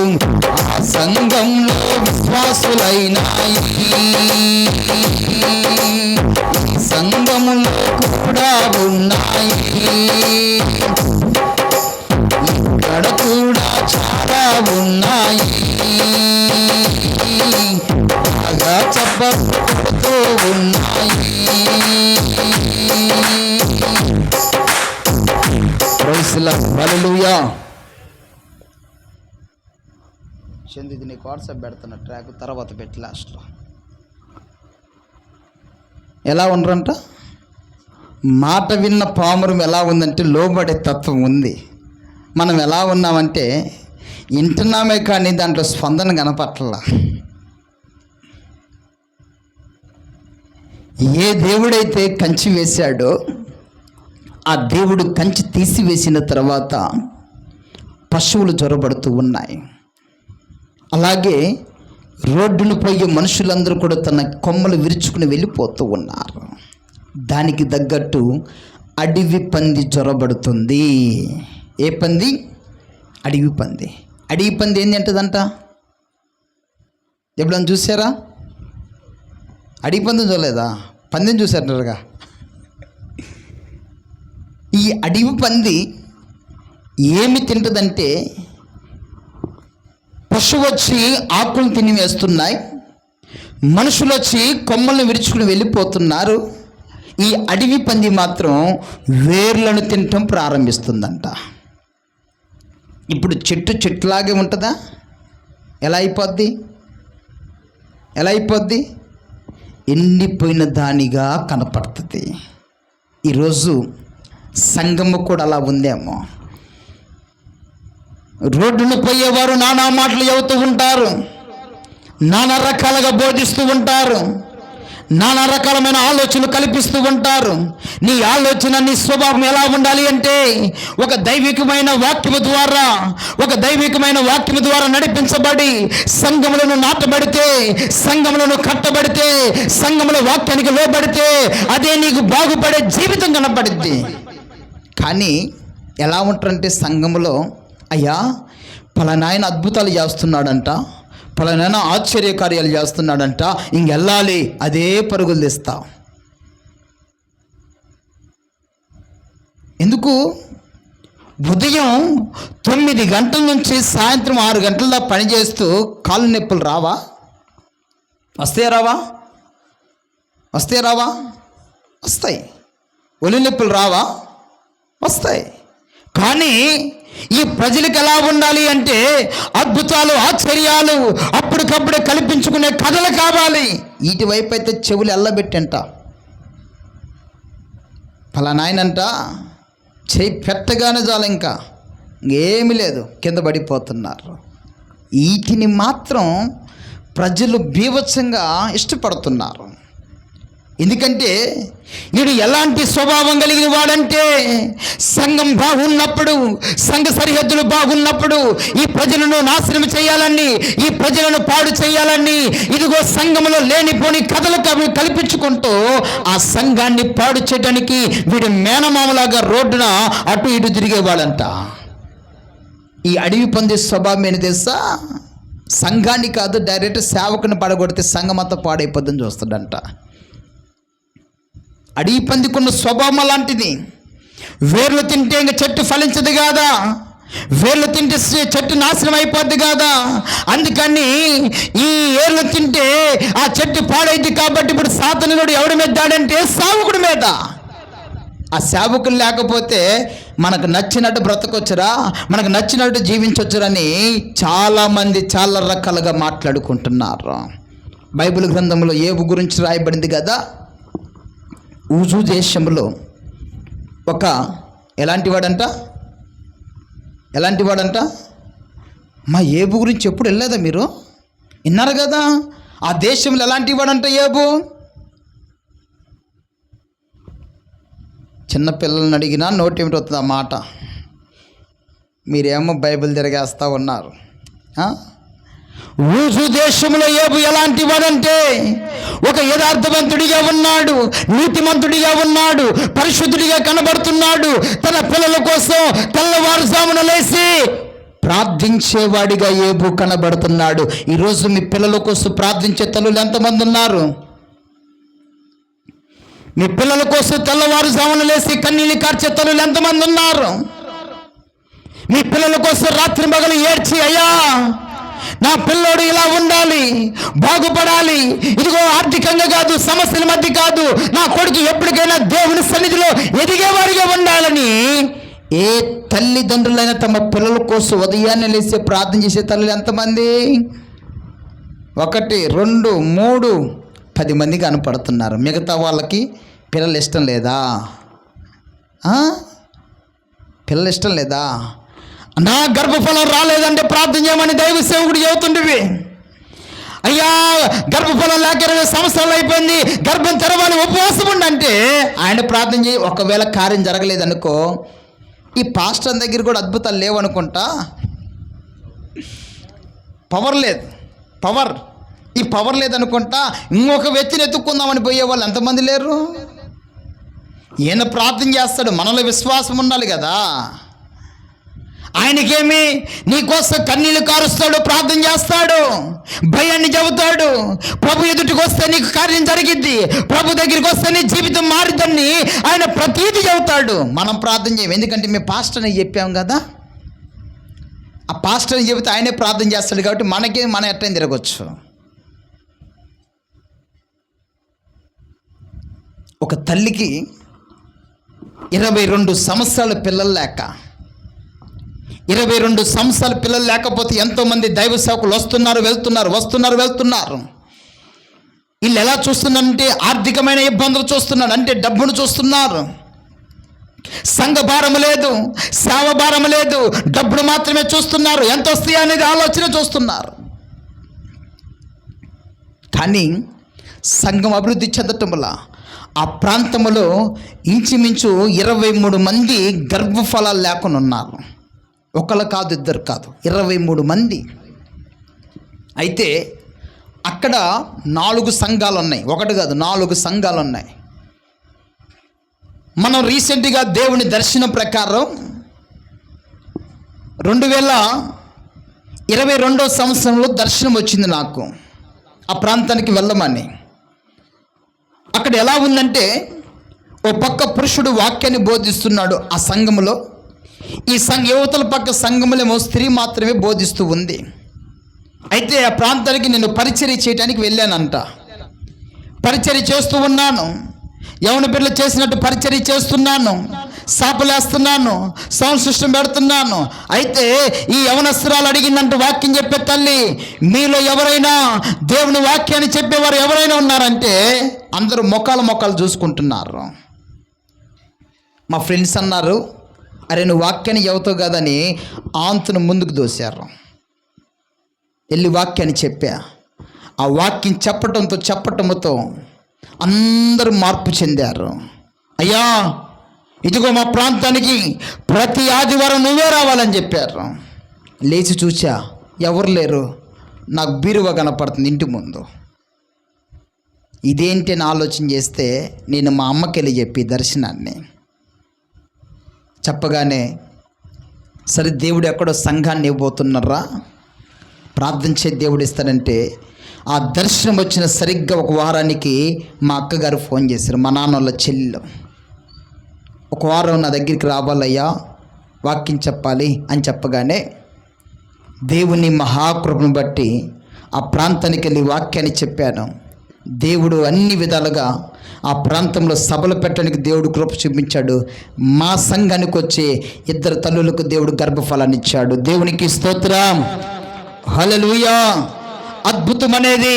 ఆ సంఘంలో విశ్వాసులైనాయి. సంఘములో కూడా ఉన్నాయి. ఇక్కడ కూడా చాలా ఉన్నాయి, బాగా చప్పట్లు ఉన్నాయి. ప్రైజ్ ది లార్డ్, హల్లెలూయా. చందు, ఇది నీకు వాట్సాప్ పెడుతున్న ట్రాక్ తర్వాత పెట్టి లాస్ట్లో. ఎలా ఉండరంట? మాట విన్న పామురం ఎలా ఉందంటే లోబడే తత్వం ఉంది. మనం ఎలా ఉన్నామంటే వింటున్నామే కానీ దాంట్లో స్పందన కనపట్ల. ఏ దేవుడైతే కంచి వేశాడో ఆ దేవుడు కంచి తీసివేసిన తర్వాత పశువులు జ్వరబడుతూ ఉన్నాయి. అలాగే రోడ్డును పోయే మనుషులందరూ కూడా తన కొమ్మలు విరుచుకుని వెళ్ళిపోతూ ఉన్నారు. దానికి తగ్గట్టు అడవి పంది జ్వరబడుతుంది. ఏ పంది? అడవి పంది. అడవి పంది ఏంది అంటదంట? ఎప్పుడన్నా చూసారా? అడవి పందిని చూడలేదా? పందిని చూసారంటారుగా. ఈ అడవి పంది ఏమి తింటుందంటే, పశువు వచ్చి ఆకులు తినివేస్తున్నాయి, మనుషులు వచ్చి కొమ్మలను విరుచుకుని వెళ్ళిపోతున్నారు. ఈ అడవి పంది మాత్రం వేర్లను తినటం ప్రారంభిస్తుందంట. ఇప్పుడు చెట్టులాగే ఉంటుందా? ఎలా అయిపోద్ది? ఎండిపోయిన దానిగా కనపడుతుంది. ఈరోజు సంఘము కూడా అలా ఉందేమో. రోడ్డును పోయేవారు నానా మాటలు చెబుతూ ఉంటారు, నానా రకాలుగా బోధిస్తూ ఉంటారు, నానా రకాలమైన ఆలోచనలు కల్పిస్తూ ఉంటారు. నీ ఆలోచన, నీ స్వభావం ఎలా ఉండాలి అంటే ఒక దైవికమైన వాక్యము ద్వారా నడిపించబడి సంఘములను నాటబడితే, సంఘములను కట్టబడితే, సంఘముల వాక్యానికి లోబడితే అదే నీకు బాగుపడే జీవితం కనపడుద్ది. కానీ ఎలా ఉంటారంటే సంఘములో, అయ్యా పలానాయన అద్భుతాలు చేస్తున్నాడంట, పలానాయన ఆశ్చర్యకార్యాలు చేస్తున్నాడంట, ఇంకెళ్ళాలి, అదే పరుగులు తీస్తా. ఎందుకు? ఉదయం 9 గంటల నుంచి సాయంత్రం 6 గంటల దాకా పనిచేస్తూ కాళ్ళు నొప్పులు రావా? వస్తాయి రావా? వస్తాయి. ఒళ్ళు నొప్పులు రావా? వస్తాయి. కానీ ఈ ప్రజలకు ఎలా ఉండాలి అంటే అద్భుతాలు, ఆశ్చర్యాలు అప్పటికప్పుడే కల్పించుకునే కథలు కావాలి. వీటి వైపు అయితే చెవులు ఎల్లబెట్టంట. ఫలానాయనంట చేయి పెట్టగానే చాలు, ఇంకా ఏమీ లేదు, కింద పడిపోతున్నారు. వీటిని మాత్రం ప్రజలు బీభత్సంగా ఇష్టపడుతున్నారు. ఎందుకంటే వీడు ఎలాంటి స్వభావం కలిగిన వాడంటే, సంఘం బాగున్నప్పుడు, సంఘ సరిహద్దులు బాగున్నప్పుడు ఈ ప్రజలను నాశనం చేయాలని, ఈ ప్రజలను పాడు చేయాలని ఇదిగో సంఘంలో లేనిపోని కథలు కల్పించుకుంటూ ఆ సంఘాన్ని పాడు చేయడానికి వీడు మేనమామలాగా రోడ్డున అటు ఇటు తిరిగేవాడంట. ఈ అడవి పంది స్వభావం ఏంటి తెలుసా? సంఘాన్ని కాదు, డైరెక్ట్ సేవకుని పడగొడితే సంఘం అంతా పాడైపోద్దని చూస్తాడంట. అడవి పందికున్న స్వభావం అలాంటిది. వేర్లు తింటే ఇంక చెట్టు ఫలించదు కాదా, వేర్లు తింటే చెట్టు నాశనం అయిపోద్ది కాదా. అందుకని ఈ ఏర్లు తింటే ఆ చెట్టు పాడైంది. కాబట్టి ఇప్పుడు సాతాను కూడా ఎవడి మీద దాడంటే సేవకుడి మీద. ఆ సేవకులు లేకపోతే మనకు నచ్చినట్టు బ్రతకొచ్చురా, మనకు నచ్చినట్టు జీవించవచ్చురని చాలామంది చాలా రకాలుగా మాట్లాడుకుంటున్నారు. బైబిల్ గ్రంథంలో యోబు గురించి రాయబడింది కదా. ఊజు దేశంలో ఒక ఎలాంటి వాడంట మా యోబు గురించి ఎప్పుడు వెళ్ళలేదా మీరు? విన్నారు కదా. ఆ దేశంలో ఎలాంటి వాడంట యోబు? చిన్నపిల్లల్ని అడిగినా నోటేమిటి వస్తుంది ఆ మాట. మీరేమో బైబిల్ తిరగేస్తూ ఉన్నారు. ఊజు దేశంలో యోబు ఎలాంటి వాడంటే ఒక యథార్థవంతుడిగా ఉన్నాడు, నీతిమంతుడిగా ఉన్నాడు, పరిశుద్ధుడిగా కనబడుతున్నాడు. తన పిల్లల కోసం తెల్లవారుజామున లేచి ప్రార్థించేవాడిగా యోబు కనబడుతున్నాడు. ఈరోజు మీ పిల్లల కోసం ప్రార్థించే తల్లులు ఎంతమంది ఉన్నారు? మీ పిల్లల కోసం తెల్లవారుజామున లేచి కన్నీళ్ళు కార్చే తల్లులు ఎంతమంది ఉన్నారు? మీ పిల్లల కోసం రాత్రి మగలు ఏడ్చి, అయ్యా నా పిల్లోడు ఇలా ఉండాలి, బాగుపడాలి, ఇదిగో ఆర్థికంగా కాదు, సమస్యల మధ్య కాదు, నా కొడుకు ఎప్పటికైనా దేవుని సన్నిధిలో ఎదిగేవారిగా ఉండాలని ఏ తల్లిదండ్రులైనా తమ పిల్లల కోసం ఉదయాన్నే లేచి ప్రార్థన చేసే తల్లులు ఎంతమంది? 1, 2, 3, 10 మంది కనపడుతున్నారు. మిగతా వాళ్ళకి పిల్లలు ఇష్టం లేదా? పిల్లలు ఇష్టం లేదా? నా గర్భఫలం రాలేదంటే ప్రార్థన చేయమని దైవ సేవకుడు చెబుతుండేవి. అయ్యా గర్భఫలం లేక 20 సంవత్సరాలు అయిపోయింది, గర్భం తెరవాలి, ఉపవాసం ఉండంటే ఆయన ప్రార్థన చేయి. ఒకవేళ కార్యం జరగలేదనుకో, ఈ పాస్టర్ దగ్గర కూడా అద్భుతాలు లేవనుకుంటా, ఈ పవర్ లేదనుకుంటా, ఇంకొక వ్యక్తిని ఎత్తుక్కుందామని పోయే వాళ్ళు ఎంతమంది లేరు? ఈయన ప్రార్థన చేస్తాడు, మనలో విశ్వాసం ఉండాలి కదా. ఆయనకేమి నీకోసం కన్నీళ్ళు కారుస్తాడు, ప్రార్థన చేస్తాడు, భయాన్ని చెబుతాడు. ప్రభు ఎదుటికి వస్తే నీకు కార్యం జరిగిద్ది, ప్రభు దగ్గరికి వస్తే నీ జీవితం మారుతుంది, ఆయన ప్రతీది చెబుతాడు. మనం ప్రార్థన చేయం, ఎందుకంటే మేము పాస్టర్ని చెప్పాం కదా. ఆ పాస్టర్ని చెబితే ఆయనే ప్రార్థన చేస్తాడు కాబట్టి మన ఎట్టని తిరగచ్చు. ఒక తల్లికి 22 సంవత్సరాల పిల్లలు లేక, 22 సంవత్సరాల పిల్లలు లేకపోతే ఎంతోమంది దైవ సేవకులు వెళ్తున్నారు. వీళ్ళు ఎలా చూస్తున్నారంటే ఆర్థికమైన ఇబ్బందులు చూస్తున్నారు, అంటే డబ్బును చూస్తున్నారు. సంఘ భారం లేదు, సేవ భారం లేదు, డబ్బును మాత్రమే చూస్తున్నారు, ఎంత వస్తాయి అనేది ఆలోచన చూస్తున్నారు. కానీ సంఘం అభివృద్ధి చెందటం వల్ల ఆ ప్రాంతంలో ఇంచుమించు 23 మంది గర్భఫలాలు లేకుండా ఉన్నారు. ఒకళ్ళు కాదు, ఇద్దరు కాదు, 23 మంది. అయితే అక్కడ 4 సంఘాలు ఉన్నాయి, 1 కాదు 4 సంఘాలు ఉన్నాయి. మనం రీసెంట్గా దేవుని దర్శనం ప్రకారం 2022 సంవత్సరంలో దర్శనం వచ్చింది నాకు, ఆ ప్రాంతానికి వెళ్ళమని. అక్కడ ఎలా ఉందంటే, ఓ పక్క పురుషుడు వాక్యాన్ని బోధిస్తున్నాడు ఆ సంఘములో, ఈ యువతల పక్క సంఘములేమో స్త్రీ మాత్రమే బోధిస్తూ ఉంది. అయితే ఆ ప్రాంతానికి నేను పరిచర్య చేయడానికి వెళ్ళానంట. పరిచర్య చేస్తూ ఉన్నాను, యవన బిడ్డలు చేసినట్టు పరిచర్య చేస్తున్నాను, సాపలేస్తున్నాను, సౌండ్ సిస్టమ్ పెడుతున్నాను. అయితే ఈ యవనస్త్రాలు అడిగిందంటూ వాక్యం చెప్పే తల్లి, మీలో ఎవరైనా దేవుని వాక్యాన్ని చెప్పేవారు ఎవరైనా ఉన్నారంటే అందరూ మొక్కలు చూసుకుంటున్నారు. మా ఫ్రెండ్స్ అన్నారు, అరే నువ్వు వాక్యాన్ని చెబుతావు కదని ఆంతును ముందుకు దోశారు. వెళ్ళి వాక్యాన్ని చెప్పా. ఆ వాక్యం చెప్పటంతో అందరూ మార్పు చెందారు. అయ్యా ఇదిగో మా ప్రాంతానికి ప్రతి ఆదివారం నువ్వే రావాలని చెప్పారు. లేచి చూసా, ఎవరు లేరు, నాకు బీరువా కనపడుతుంది ఇంటి ముందు. ఇదేంటి అని ఆలోచన చేస్తే నేను మా అమ్మకి వెళ్ళి చెప్పి దర్శనాన్ని చెప్పగానే, సరే దేవుడు ఎక్కడో సంఘాన్ని ఇవ్వబోతున్నారా, ప్రార్థించే దేవుడు ఇస్తాడంటే, ఆ దర్శనం వచ్చిన సరిగ్గా 1 వారానికి మా అక్కగారు ఫోన్ చేశారు, మా నాన్న వాళ్ళ చెల్లెలు. 1 వారం నా దగ్గరికి రావాలయ్యా, వాక్యం చెప్పాలి అని చెప్పగానే దేవుని మహాకృపను బట్టి ఆ ప్రాంతానికి వెళ్ళి వాక్యాన్ని చెప్పాను. దేవుడు అన్ని విధాలుగా ఆ ప్రాంతంలో సభలు పెట్టడానికి దేవుడు కృప చూపించాడు. మా సంఘానికి వచ్చే 2 తల్లులకు దేవుడు గర్భఫలాన్ని ఇచ్చాడు. దేవునికి స్తోత్రం, హల్లెలూయా. అద్భుతం అనేది,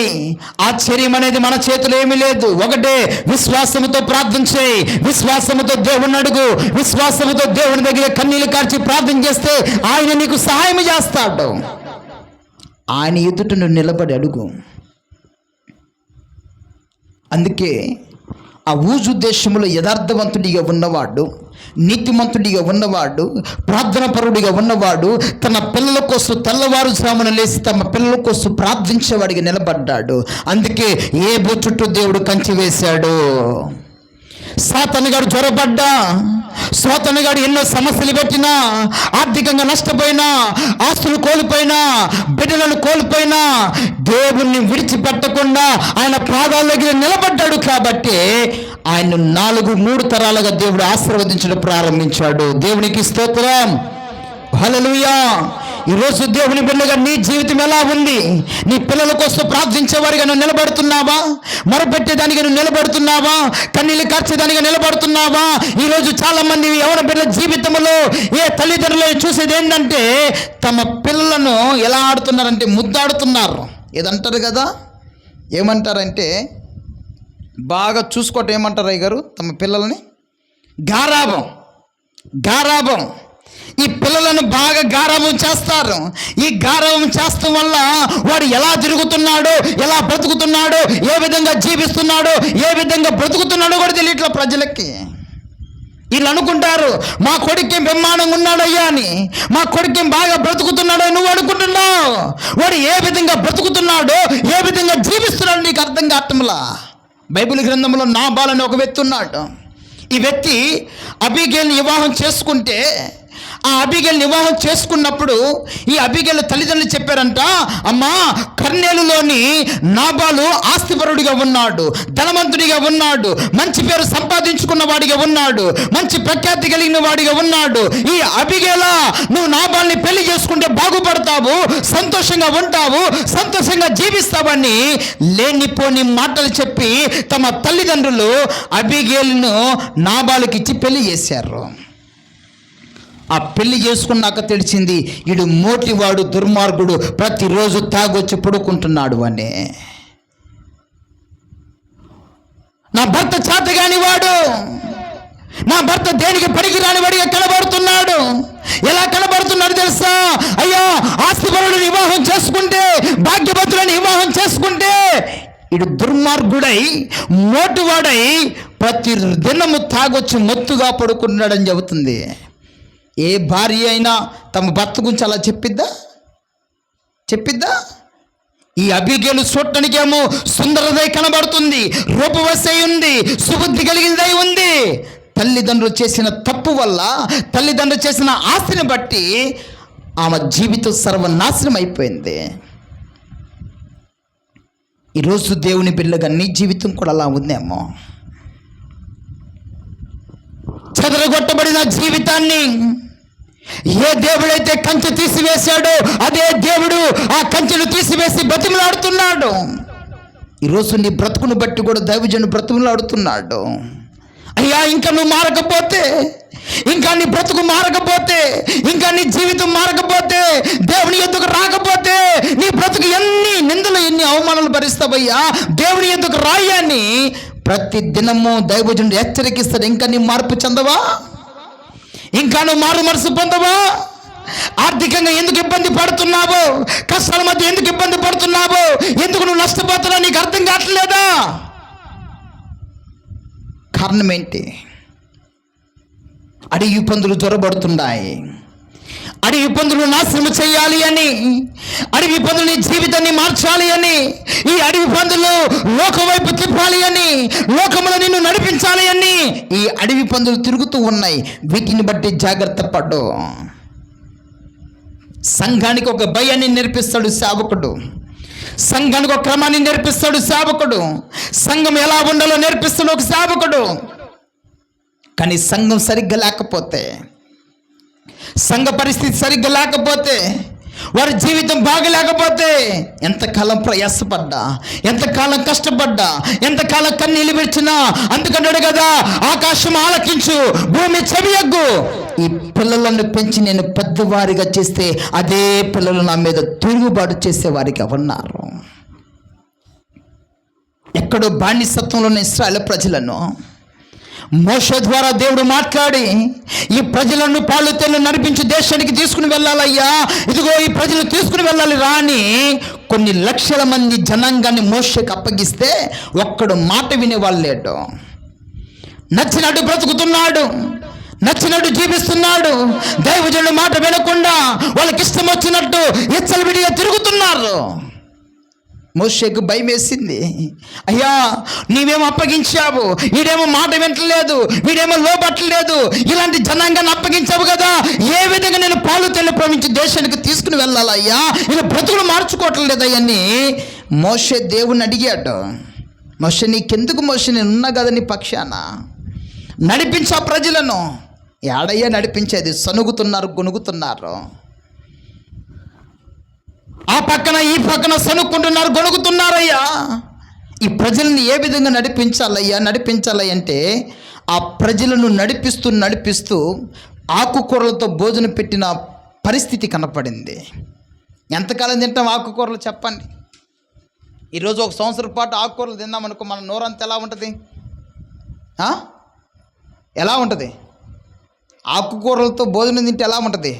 ఆశ్చర్యం అనేది మన చేతిలో ఏమీ లేదు. ఒకటే, విశ్వాసముతో ప్రార్థన చేయి, విశ్వాసముతో దేవుని అడుగు, విశ్వాసముతో దేవుని దగ్గర కన్నీళ్లు కార్చి ప్రార్థన చేస్తే ఆయన నీకు సహాయం చేస్తాడు. ఆయన ఎదుట నువ్వు నిలబడి అడుగు. అందుకే ఆ ఊజు దేశంలో యథార్థవంతుడిగా ఉన్నవాడు, నీతిమంతుడిగా ఉన్నవాడు, ప్రార్థనాపరుడిగా ఉన్నవాడు తన పిల్లల కోసం తెల్లవారుజామున లేచి తమ పిల్లల కోసం ప్రార్థించేవాడిగా నిలబడ్డాడు. అందుకే ఏ చుట్టూ దేవుడు కంచి వేశాడు. సాతానుగాడు జ్వరపడ్డా, సాతానుగాడు ఎన్నో సమస్యలు పెట్టినా, ఆర్థికంగా నష్టపోయినా, ఆస్తులు కోల్పోయినా, బిడ్డలను కోల్పోయినా దేవుణ్ణి విడిచిపెట్టకుండా ఆయన పాదాల దగ్గర నిలబడ్డాడు. కాబట్టి ఆయన 3 తరాలుగా దేవుడు ఆశీర్వదించడం ప్రారంభించాడు. దేవునికి స్తోత్రం, హల్లెలూయా. ఈరోజు దేవుని బిడ్డగా నీ జీవితం ఎలా ఉంది? నీ పిల్లల కోసం ప్రార్థించేవారిగా నువ్వు నిలబడుతున్నావా? మొరపెట్టేదానిగా నువ్వు నిలబడుతున్నావా? కన్నీళ్ళు కార్చేదానిగా నిలబడుతున్నావా? ఈరోజు చాలా మంది యవన బిడ్డల జీవితంలో ఏ తల్లిదండ్రులు చూసేది ఏంటంటే తమ పిల్లలను ఎలా ఆడుతున్నారంటే ముద్దాడుతున్నారు. ఏదంటారు కదా, ఏమంటారంటే బాగా చూసుకోవటం ఏమంటారు అయ్య గారు? తమ పిల్లల్ని గారాబం. ఈ పిల్లలను బాగా గారాబం చేస్తారు. ఈ గారాబం చేస్తాం వల్ల వాడు ఎలా తిరుగుతున్నాడో, ఎలా బ్రతుకుతున్నాడో, ఏ విధంగా జీవిస్తున్నాడో, ఏ విధంగా బ్రతుకుతున్నాడో కూడా తెలియట్లే ప్రజలకి. వీళ్ళు అనుకుంటారు మా కొడుకేం బ్రహ్మాండంగా ఉన్నాడయ్యా అని, మా కొడుకేం బాగా బ్రతుకుతున్నాడో నువ్వు అనుకుంటున్నావు. వాడు ఏ విధంగా బ్రతుకుతున్నాడో, ఏ విధంగా జీవిస్తున్నాడో నీకు అర్థం కావటంలా. బైబిల్ గ్రంథంలో నాబాల్ అని ఒక వ్యక్తి ఉన్నాడు. ఈ వ్యక్తి అబీగేలుని వివాహం చేసుకుంటే, ఆ అబీగేలు వివాహం చేసుకున్నప్పుడు ఈ అబీగేలు తల్లిదండ్రులు చెప్పారంట, అమ్మా కర్నేలులోని నాబాలు ఆస్తిపరుడిగా ఉన్నాడు, ధనవంతుడిగా ఉన్నాడు, మంచి పేరు సంపాదించుకున్న వాడిగా ఉన్నాడు, మంచి ప్రఖ్యాతి కలిగిన వాడిగా ఉన్నాడు. ఈ అబీగేలా నువ్వు నాబాల్ని పెళ్లి చేసుకుంటే బాగుపడతావు, సంతోషంగా ఉంటావు, సంతోషంగా జీవిస్తావని లేనిపోని మాటలు చెప్పి తమ తల్లిదండ్రులు అబీగేలును నాబాలుకి ఇచ్చి పెళ్లి చేశారు. ఆ పెళ్లి చేసుకున్నాక తెలిసింది వీడు మోటివాడు, దుర్మార్గుడు, ప్రతిరోజు తాగొచ్చి పడుకుంటున్నాడు అని. నా భర్త చేతగాని వాడు, నా భర్త దేనికి పనికిరాని వాడిగా కనబడుతున్నాడు. ఎలా కనబడుతున్నాడు తెలుసా? అయ్యా ఆస్తిపరులను వివాహం చేసుకుంటే, భాగ్యవంతులను వివాహం చేసుకుంటే వీడు దుర్మార్గుడై, మోటివాడై ప్రతి దినము తాగొచ్చి మొత్తుగా పడుకున్నాడని చెబుతుంది. ఏ భార్య అయినా తమ భర్త గురించి అలా చెప్పిద్దా? ఈ అబీగేలు చూడటానికేమో సుందరదై కనబడుతుంది, రూపవశై ఉంది, సుబుద్ధి కలిగినదై ఉంది. తల్లిదండ్రులు చేసిన తప్పు వల్ల, తల్లిదండ్రులు చేసిన ఆస్తిని బట్టి ఆమె జీవితం సర్వనాశనం అయిపోయింది. ఈరోజు దేవుని బిడ్డగా నీ జీవితం కూడా అలా ఉందేమో. చెదరగొట్టబడిన జీవితాన్ని ఏ దేవుడైతే కంచె తీసివేశాడో అదే దేవుడు ఆ కంచెను తీసివేసి బ్రతిమలాడుతున్నాడు. ఈరోజు నీ బ్రతుకును బట్టి కూడా దైవజనుడు బ్రతిమలాడుతున్నాడు. అయ్యా ఇంకా నువ్వు మారకపోతే, ఇంకా నీ బ్రతుకు మారకపోతే, ఇంకా నీ జీవితం మారకపోతే, దేవుని ఎద్దుకు రాకపోతే నీ బ్రతుకు ఎన్ని నిందలు, ఎన్ని అవమానాలు భరిస్తావయ్యా. దేవుని ఎద్దుకు రాయని ప్రతి దినము దైవజనుడు హెచ్చరికిస్తాడు. ఇంకా నీ మార్పు చెందవా? ఇంకా నువ్వు మారు మనసు పొందవా? ఆర్థికంగా ఎందుకు ఇబ్బంది పడుతున్నావు? కష్టాల మధ్య ఎందుకు ఇబ్బంది పడుతున్నావు? ఎందుకు నువ్వు నష్టపోతున్నావు? నీకు అర్థం కావట్లేదా? కారణం ఏంటి? అడిగి పందులు జ్వరబడుతున్నాయి. అడవి పందులు నాశనం చేయాలి అని, అడవి పందులు నీ జీవితాన్ని మార్చాలి అని, ఈ అడవి పందులు లోక వైపు తిప్పాలి అని, లోకములో నిన్ను నడిపించాలి అని ఈ అడవి పందులు తిరుగుతూ ఉన్నాయి. వీటిని బట్టి జాగ్రత్త పడ్డు. సంఘానికి ఒక భయాన్ని నేర్పిస్తాడు సేవకుడు, సంఘానికి ఒక క్రమాన్ని నేర్పిస్తాడు సేవకుడు, సంఘం ఎలా ఉండాలో నేర్పిస్తాడు ఒక సేవకుడు. కానీ సంఘం సరిగ్గా లేకపోతే, సంఘ పరిస్థితి సరిగ్గా లేకపోతే, వారి జీవితం బాగలేకపోతే ఎంతకాలం ప్రయాసపడ్డా, ఎంతకాలం కష్టపడ్డా, ఎంతకాలం కన్నీళ్ళు విడిచినా అందుకన్నాడు కదా, ఆకాశం ఆలకించు, భూమి చెవియగ్గు. ఈ పిల్లలను పెంచి నేను పెద్దవారిగా చేస్తే అదే పిల్లలు నా మీద తిరుగుబాటు చేసేవారిగా ఉన్నారు. ఎక్కడో బానిసత్వంలో ఉన్న ఇశ్రాయేలు ప్రజలను మోషే ద్వారా దేవుడు మాట్లాడి, ఈ ప్రజలను పాలు తేళ్లు నడిపించి దేశానికి తీసుకుని వెళ్ళాలయ్యా, ఇదిగో ఈ ప్రజలు తీసుకుని వెళ్ళాలి రాని కొన్ని లక్షల మంది జనాంగాన్ని మోషేకి అప్పగిస్తే ఒక్కడు మాట వినేవాళ్ళు లేడు. నచ్చినట్టు బ్రతుకుతున్నాడు, నచ్చినట్టు జీవిస్తున్నాడు. దైవజనుడు మాట వినకుండా వాళ్ళకి ఇష్టం వచ్చినట్టు విడిగా తిరుగుతున్నారు. మోషేకు భయం వేసింది. అయ్యా నీవేమో అప్పగించావు, వీడేమో మాట వింటలేదు, వీడేమో లోబట్టలేదు, ఇలాంటి జనాంగాన్ని అప్పగించావు కదా, ఏ విధంగా నేను పాలు తెల్లు ప్రవహించి దేశానికి తీసుకుని వెళ్ళాలయ్యా, ఇలా బ్రతుకులు మార్చుకోవట్లేదయ్యని మోషే దేవుని అడిగాడు. మోషే నీకెందుకు మోషే, నేను ఉన్నా కదా నీ పక్షాన, నడిపించా ప్రజలను, ఏడయ్యా నడిపించేది? సనుగుతున్నారు, గొనుగుతున్నారు. ఆ పక్కన ఈ పక్కన సనుక్కుంటున్నారు, గొనుగుతున్నారయ్యా. ఈ ప్రజల్ని ఏ విధంగా నడిపించాలయ్యా అంటే ఆ ప్రజలను నడిపిస్తూ ఆకుకూరలతో భోజనం పెట్టిన పరిస్థితి కనపడింది. ఎంతకాలం తింటాం ఆకుకూరలు చెప్పండి? ఈరోజు 1 సంవత్సరం పాటు ఆకుకూరలు తిందామనుకో, మన నోరంతా ఎలా ఉంటుంది? ఎలా ఉంటుంది? ఆకుకూరలతో భోజనం తింటే ఎలా ఉంటుంది?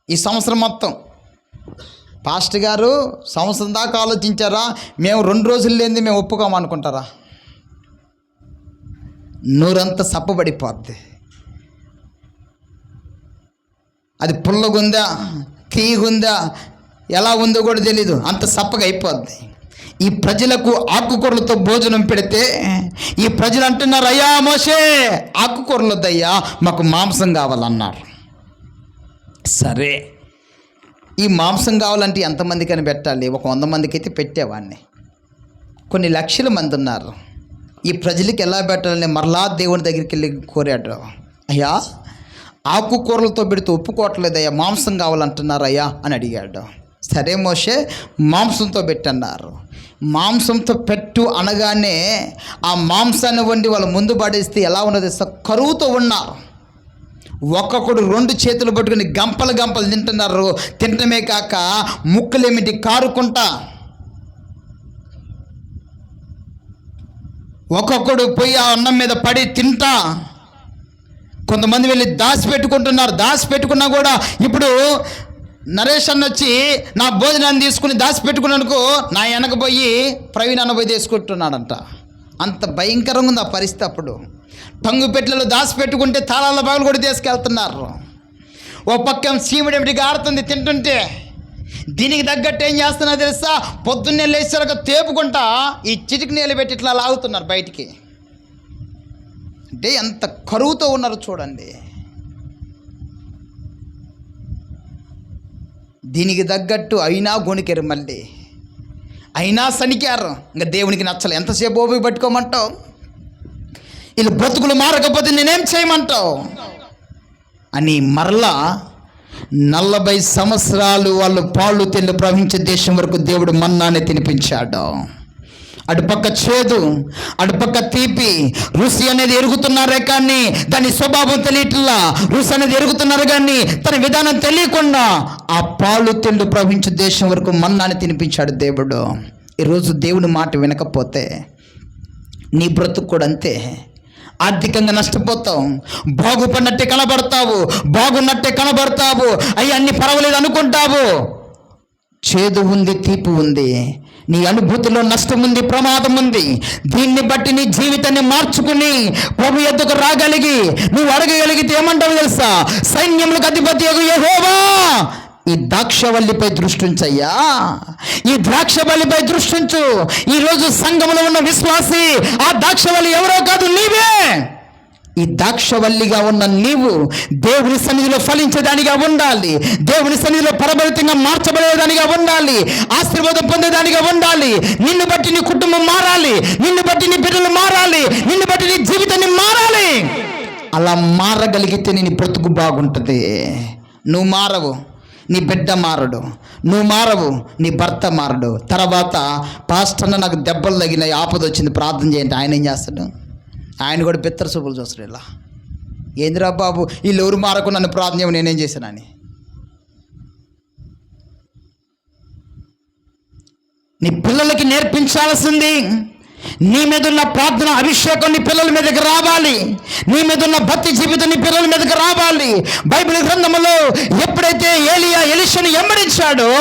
ఈ సంవత్సరం మొత్తం పాస్టర్ గారు సంవత్సరం దాకా ఆలోచించారా? మేము 2 రోజులు లేనిది మేము ఒప్పుకోమనుకుంటారా? నోరంతా సప్పబడిపోద్ది. అది పుల్లగుందా, తీగుందా, ఎలా ఉందో కూడా తెలీదు, అంత సప్పగా అయిపోద్ది. ఈ ప్రజలకు ఆకుకూరలతో భోజనం పెడితే ఈ ప్రజలు అంటున్నారు, అయ్యా మోషే ఆకుకూరలు వద్దయ్యా, మాకు మాంసం కావాలన్నారు. సరే, ఈ మాంసం కావాలంటే ఎంతమందికని పెట్టాలి? 100 మందికి అయితే పెట్టేవాడిని. కొన్ని లక్షల మంది ఉన్నారు. ఈ ప్రజలకి ఎలా పెట్టాలని మరలా దేవుని దగ్గరికి వెళ్ళి కోరాడు. అయ్యా ఆకుకూరలతో పెడితే ఒప్పుకోవట్లేదయ్యా, మాంసం కావాలంటున్నారయ్యా అని అడిగాడు. సరే మోషే మాంసంతో పెట్టన్నారు. మాంసంతో పెట్టు అనగానే ఆ మాంసాన్ని వండి వాళ్ళ ముందు పడేస్తే ఎలా ఉన్నది? కరువుతో ఉన్నారు. ఒక్కొక్కడు 2 చేతులు పట్టుకుని గంపలు తింటున్నారు. తినటమే కాక ముక్కలేమిటి కారుకుంటా, ఒక్కొక్కడు పోయి ఆ అన్నం మీద పడి తింటా, కొంతమంది వెళ్ళి దాచిపెట్టుకున్నా కూడా ఇప్పుడు నరేష్ అన్న వచ్చి నా భోజనాన్ని తీసుకుని దాచిపెట్టుకున్నానుకో, నా వెనక పోయి ప్రవీణ్ అన్న పోయి తీసుకుంటున్నాడంట. అంత భయంకరంగా ఉంది ఆ పరిస్థితి. అప్పుడు టంగు పెట్టెలు దాచిపెట్టుకుంటే తాళాల బాగులు కూడా తీసుకెళ్తున్నారు. ఓ పక్క సీమిడేమిటిగా ఆడుతుంది తింటుంటే. దీనికి తగ్గట్టు ఏం చేస్తున్నా తెలుసా? పొద్దున్నే లేచాక తేపుకుంటా ఈ చిటికి నీళ్ళు పెట్టి ఇట్లా లాగుతున్నారు బయటికి. అంటే ఎంత కరువుతో ఉన్నారు చూడండి. దీనికి తగ్గట్టు అయినా గొణికారు, మళ్ళీ అయినా సనికారు. ఇంకా దేవునికి నచ్చలే. ఎంతసేపు ఓపిక పట్టుకోమంటావు? వీళ్ళు బ్రతుకులు మారకపోతే నేనేం చేయమంటావు అని మరలా 40 సంవత్సరాలు వాళ్ళు పాలు తెల్లు ప్రవహించే దేశం వరకు దేవుడు మన్నానే తినిపించాడు. అటుపక్క చేదు, అటుపక్క తీపి, రుచి అనేది ఎరుగుతున్నారే కానీ దాని స్వభావం తెలియట్లా. రుచి అనేది ఎరుగుతున్నారు కానీ తన విధానం తెలియకుండా ఆ పాలు తెల్లు ప్రవహించే దేశం వరకు మన్నాని తినిపించాడు దేవుడు. ఈరోజు దేవుని మాట వినకపోతే నీ బ్రతుకు కూడా అంతే. ఆర్థికంగా నష్టపోతావు, బాగుపడినట్టే కనబడతావు, అయ్యి అన్ని పర్వాలేదు అనుకుంటావు. చేదు ఉంది, తీపి ఉంది, నీ అనుభూతిలో నష్టం ఉంది, ప్రమాదం ఉంది. దీన్ని బట్టి నీ జీవితాన్ని మార్చుకుని ప్రభు యొద్దకు రాగలిగి నువ్వు అడగగలిగితే ఏమంటావు తెలుసా? సైన్యములకు అధిపతి యెహోవా, ఈ ద్రాక్షవల్లిపై దృష్టించయ్యా, ఈ ద్రాక్షవల్లిపై దృష్టించు. ఈరోజు సంఘంలో ఉన్న విశ్వాసి ఆ ద్రాక్షవల్లి ఎవరో కాదు, నీవే. ఈ ద్రాక్షవల్లిగా ఉన్న నీవు దేవుని సన్నిధిలో ఫలించేదానిగా ఉండాలి, దేవుని సన్నిధిలో పరభరితంగా మార్చబడేదానిగా ఉండాలి, ఆశీర్వాదం పొందేదానిగా ఉండాలి. నిన్ను బట్టి నీ కుటుంబం మారాలి, నిన్ను బట్టి నీ బిడ్డలు మారాలి, నిన్ను బట్టి నీ జీవితాన్ని మారాలి. అలా మారగలిగితే నీ బ్రతుకు బాగుంటుంది. నువ్వు మారవు, నీ బిడ్డ మారడు, నువ్వు మారవు, నీ భర్త మారడు. తర్వాత పాస్టర్ నాకు దెబ్బలు తగినాయి, ఆపద వచ్చింది, ప్రార్థన చేయండి. ఆయన ఏం చేస్తాడు? ఆయన కూడా పిత్తర చూపులు చూస్తాడు. ఇలా ఏందిరా బాబు వీళ్ళు ఎవరు మారకు నన్ను ప్రార్థన చేయమని నేనేం చేశానని. నీ పిల్లలకి నేర్పించాల్సింది, నీ మీద ఉన్న ప్రార్థన అభిషేకం నీ పిల్లల మీదకి రావాలి, నీ మీద ఉన్న భక్తి జీవితం నీ పిల్లల మీదకి రావాలి. బైబిల్ గ్రంథంలో ఎప్పుడైతే ఏలియా ఎలీషాను వెంబడించాడో,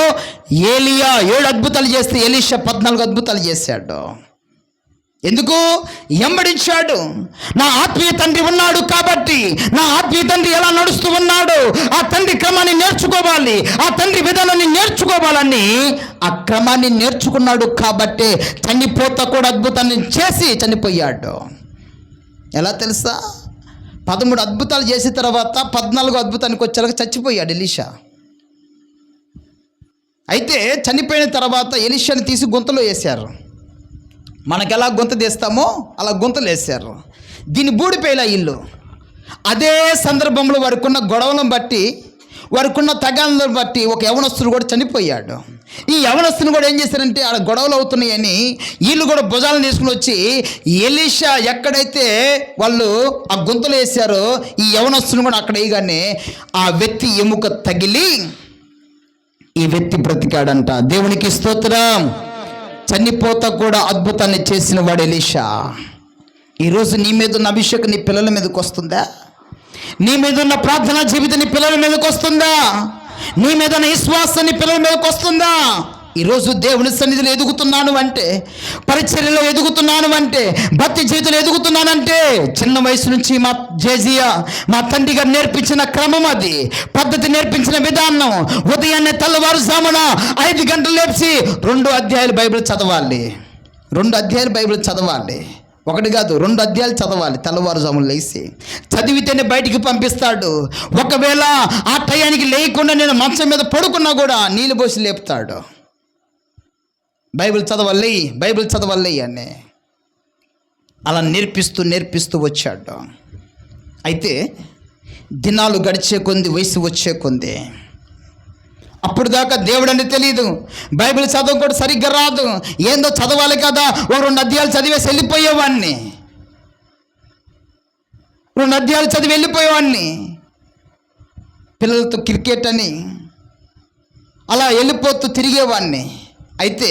ఏలియా 7 అద్భుతాలు చేస్తే ఎలీషా 14 అద్భుతాలు చేశాడు. ఎందుకు వెంబడించాడు? నా ఆత్మీయ తండ్రి ఉన్నాడు కాబట్టి, నా ఆత్మీయ తండ్రి ఎలా నడుస్తూ ఉన్నాడు, ఆ తండ్రి క్రమాన్ని నేర్చుకోవాలి, ఆ తండ్రి విధానాన్ని నేర్చుకోవాలని ఆ క్రమాన్ని నేర్చుకున్నాడు కాబట్టి చనిపోతా కూడా అద్భుతాన్ని చేసి చనిపోయాడు. ఎలా తెలుసా? 13 అద్భుతాలు చేసిన తర్వాత 14 అద్భుతానికి వచ్చేలాగా చచ్చిపోయాడు ఎలీషా. అయితే చనిపోయిన తర్వాత ఎలీషాని తీసి గుంతలో వేశారు. మనకు ఎలా గుంత తీస్తామో అలా గుంతలు వేశారు. దీన్ని బూడిపేలా ఇల్లు. అదే సందర్భంలో వారికున్న గొడవలను బట్టి, వారికున్న తగాలను బట్టి ఒక యవనస్తుడు కూడా చనిపోయాడు. ఈ యవనస్తుని కూడా ఏం చేశారంటే ఆడ గొడవలు అవుతున్నాయని వీళ్ళు కూడా భుజాలను తీసుకుని వచ్చి ఎలీషా ఎక్కడైతే వాళ్ళు ఆ గుంతలు వేశారో ఈ యవనస్తుని కూడా అక్కడ వేయగానే ఆ వ్యక్తి ఎముక తగిలి ఈ వ్యక్తి బ్రతికాడంట. దేవునికి స్తోత్రం. చనిపోతా కూడా అద్భుతాన్ని చేసిన వాడు ఎలీషా. ఈరోజు నీ మీద ఉన్న అభిషేకం నీ పిల్లల మీదకి వస్తుందా? నీ మీద ఉన్న ప్రార్థనా జీవితం నీ పిల్లల మీదకి వస్తుందా? నీ మీద ఉన్న విశ్వాసం నీ పిల్లల మీదకి వస్తుందా? ఈరోజు దేవుని సన్నిధిలో ఎదుగుతున్నాను అంటే, పరిచర్యలో ఎదుగుతున్నాను అంటే, భక్తి జీవితంలో ఎదుగుతున్నానంటే చిన్న వయసు నుంచి మా జేజియా మా తండ్రి గారు నేర్పించిన క్రమం, అది పద్ధతి, నేర్పించిన విధానం. ఉదయాన్నే తెల్లవారుజామున 5 గంటలు లేచి 2 అధ్యాయాలు బైబిల్ చదవాలి. 2 అధ్యాయాలు బైబిల్ చదవాలి. 1 కాదు, 2 అధ్యాయాలు చదవాలి. తెల్లవారుజాములు లేచి చదివితేనే బయటికి పంపిస్తాడు. ఒకవేళ ఆ టయానికి లేకుండా నేను మంచం మీద పడుకున్నా కూడా నీళ్ళు పోసి లేపుతాడు. బైబిల్ చదవాలి, బైబిల్ చదవాలి అని అలా నేర్పిస్తూ వచ్చాడు. అయితే దినాలు గడిచే కొంది, వయసు వచ్చే కొంది, అప్పుడు దాకా దేవుడు అని తెలియదు, బైబిల్ చదవ కూడా సరిగ్గా రాదు. ఏందో చదవాలి కదా, 2 అధ్యాయాలు చదివేసి వెళ్ళిపోయేవాడిని. 2 అధ్యాయాలు చదివి వెళ్ళిపోయేవాడిని. పిల్లలతో క్రికెట్ అని అలా వెళ్ళిపోతూ తిరిగేవాడిని. అయితే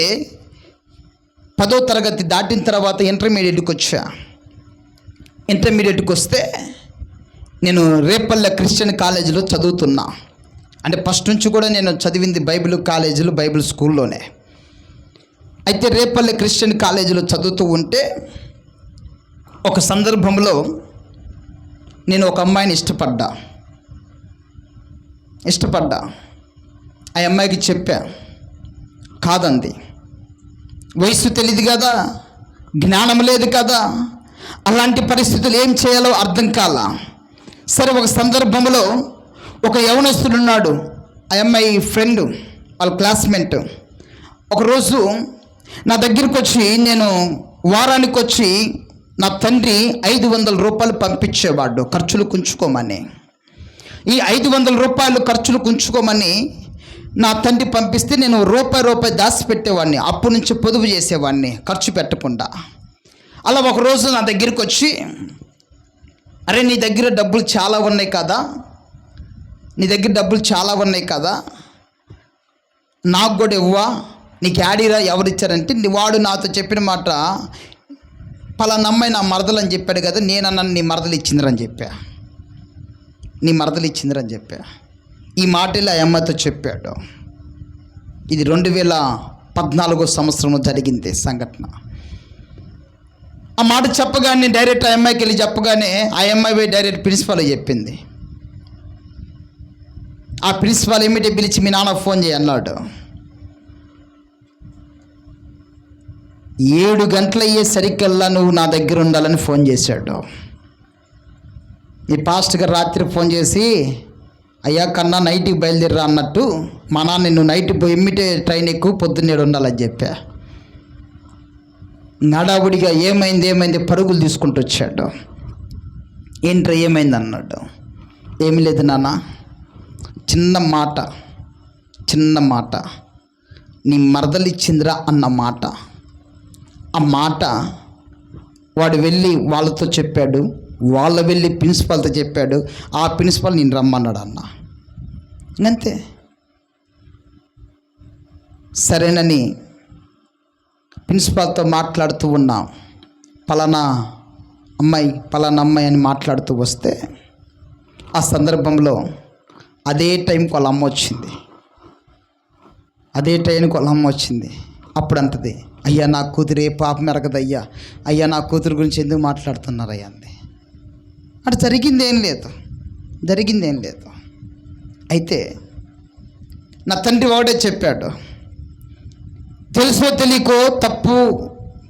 10వ తరగతి దాటిన తర్వాత ఇంటర్మీడియట్కి వచ్చా. ఇంటర్మీడియట్కి వస్తే నేను రేపల్లె క్రిస్టియన్ కాలేజీలో చదువుతున్నా. అంటే ఫస్ట్ నుంచి కూడా నేను చదివింది బైబిల్ కాలేజీలో, బైబిల్ స్కూల్లోనే. అయితే రేపల్లె క్రిస్టియన్ కాలేజీలో చదువుతూ ఉంటే ఒక సందర్భంలో నేను ఒక అమ్మాయిని ఇష్టపడ్డా. ఆ అమ్మాయికి చెప్పా, కాదంది. వయసు తెలియదు కదా, జ్ఞానం లేదు కదా, అలాంటి పరిస్థితులు ఏం చేయాలో అర్థం కాల. సరే, ఒక సందర్భంలో ఒక యవనస్తుడు ఉన్నాడు, ఆ అమ్మాయి ఫ్రెండ్, వాళ్ళ క్లాస్మేట్. ఒకరోజు నా దగ్గరికి వచ్చి, నేను వారానికి వచ్చి నా తండ్రి 500 రూపాయలు పంపించేవాడు ఖర్చులు కుంచుకోమని. ఈ 500 రూపాయలు ఖర్చులు కుంచుకోమని నా తండ్రి పంపిస్తే నేను రూపాయి దాచిపెట్టేవాడిని. అప్పటి నుంచి పొదుపు చేసేవాడిని ఖర్చు పెట్టకుండా. అలా ఒకరోజు నా దగ్గరికి వచ్చి, అరే నీ దగ్గర డబ్బులు చాలా ఉన్నాయి కదా, నాకు కూడా ఇవ్వా, నీకు యాడీరా ఎవరిచ్చారంటే, వాడు నాతో చెప్పిన మాట, పలానా అమ్మాయి నా మరదలు అని చెప్పాడు కదా, నేనన్నాను నీ మరదలు ఇచ్చిందిరని చెప్పా. ఈ మాటలు ఆ అమ్మాయితో చెప్పాడు. ఇది 2014 సంవత్సరంలో జరిగింది సంఘటన. ఆ మాట చెప్పగానే డైరెక్ట్ ఆ అమ్మాయికి వెళ్ళి చెప్పగానే ఆ అమ్మాయి డైరెక్ట్ ప్రిన్సిపాల్ చెప్పింది. ఆ ప్రిన్సిపాల్ ఏమిటి పిలిచి, మీ నాన్న ఫోన్ చేయి అన్నాడు. 7 గంటలు అయ్యేసరికల్లా నువ్వు నా దగ్గర ఉండాలని ఫోన్ చేశాడు. ఈ పాస్టర్ గారు రాత్రి ఫోన్ చేసి, అయ్యా కన్నా నైట్కి బయలుదేరా అన్నట్టు, మా నాన్న నిన్ను నైట్ ఎమ్మిటే ట్రైన్ ఎక్కువ, పొద్దున్నేడు ఉండాలని చెప్పా. నడావుడిగా ఏమైంది పరుగులు తీసుకుంటూ వచ్చాడు. ఏంట్రా ఏమైంది అన్నాడు. ఏమీ లేదు నాన్న, చిన్న మాట నీ మరదలిచ్చిందిరా అన్న మాట. ఆ మాట వాడు వెళ్ళి వాళ్ళతో చెప్పాడు, వాళ్ళు వెళ్ళి ప్రిన్సిపాల్తో చెప్పాడు. ఆ ప్రిన్సిపాల్ నేను రమ్మన్నాడు అన్న. అంతే. సరేనని ప్రిన్సిపాల్తో మాట్లాడుతూ ఉన్నా. పలానా అమ్మాయి అని మాట్లాడుతూ వస్తే ఆ సందర్భంలో అదే టైంకి వాళ్ళ అమ్మ వచ్చింది. అప్పుడు అంటది, అయ్యా నా కూతురు ఏ పాపం ఎరగదయ్యా, అయ్యా నా కూతురు గురించి ఎందుకు మాట్లాడుతున్నారయ్యా అంది. అటు జరిగిందేం లేదు. అయితే నా తండ్రి ఒకటే చెప్పాడు, తెలుసో తెలియకో తప్పు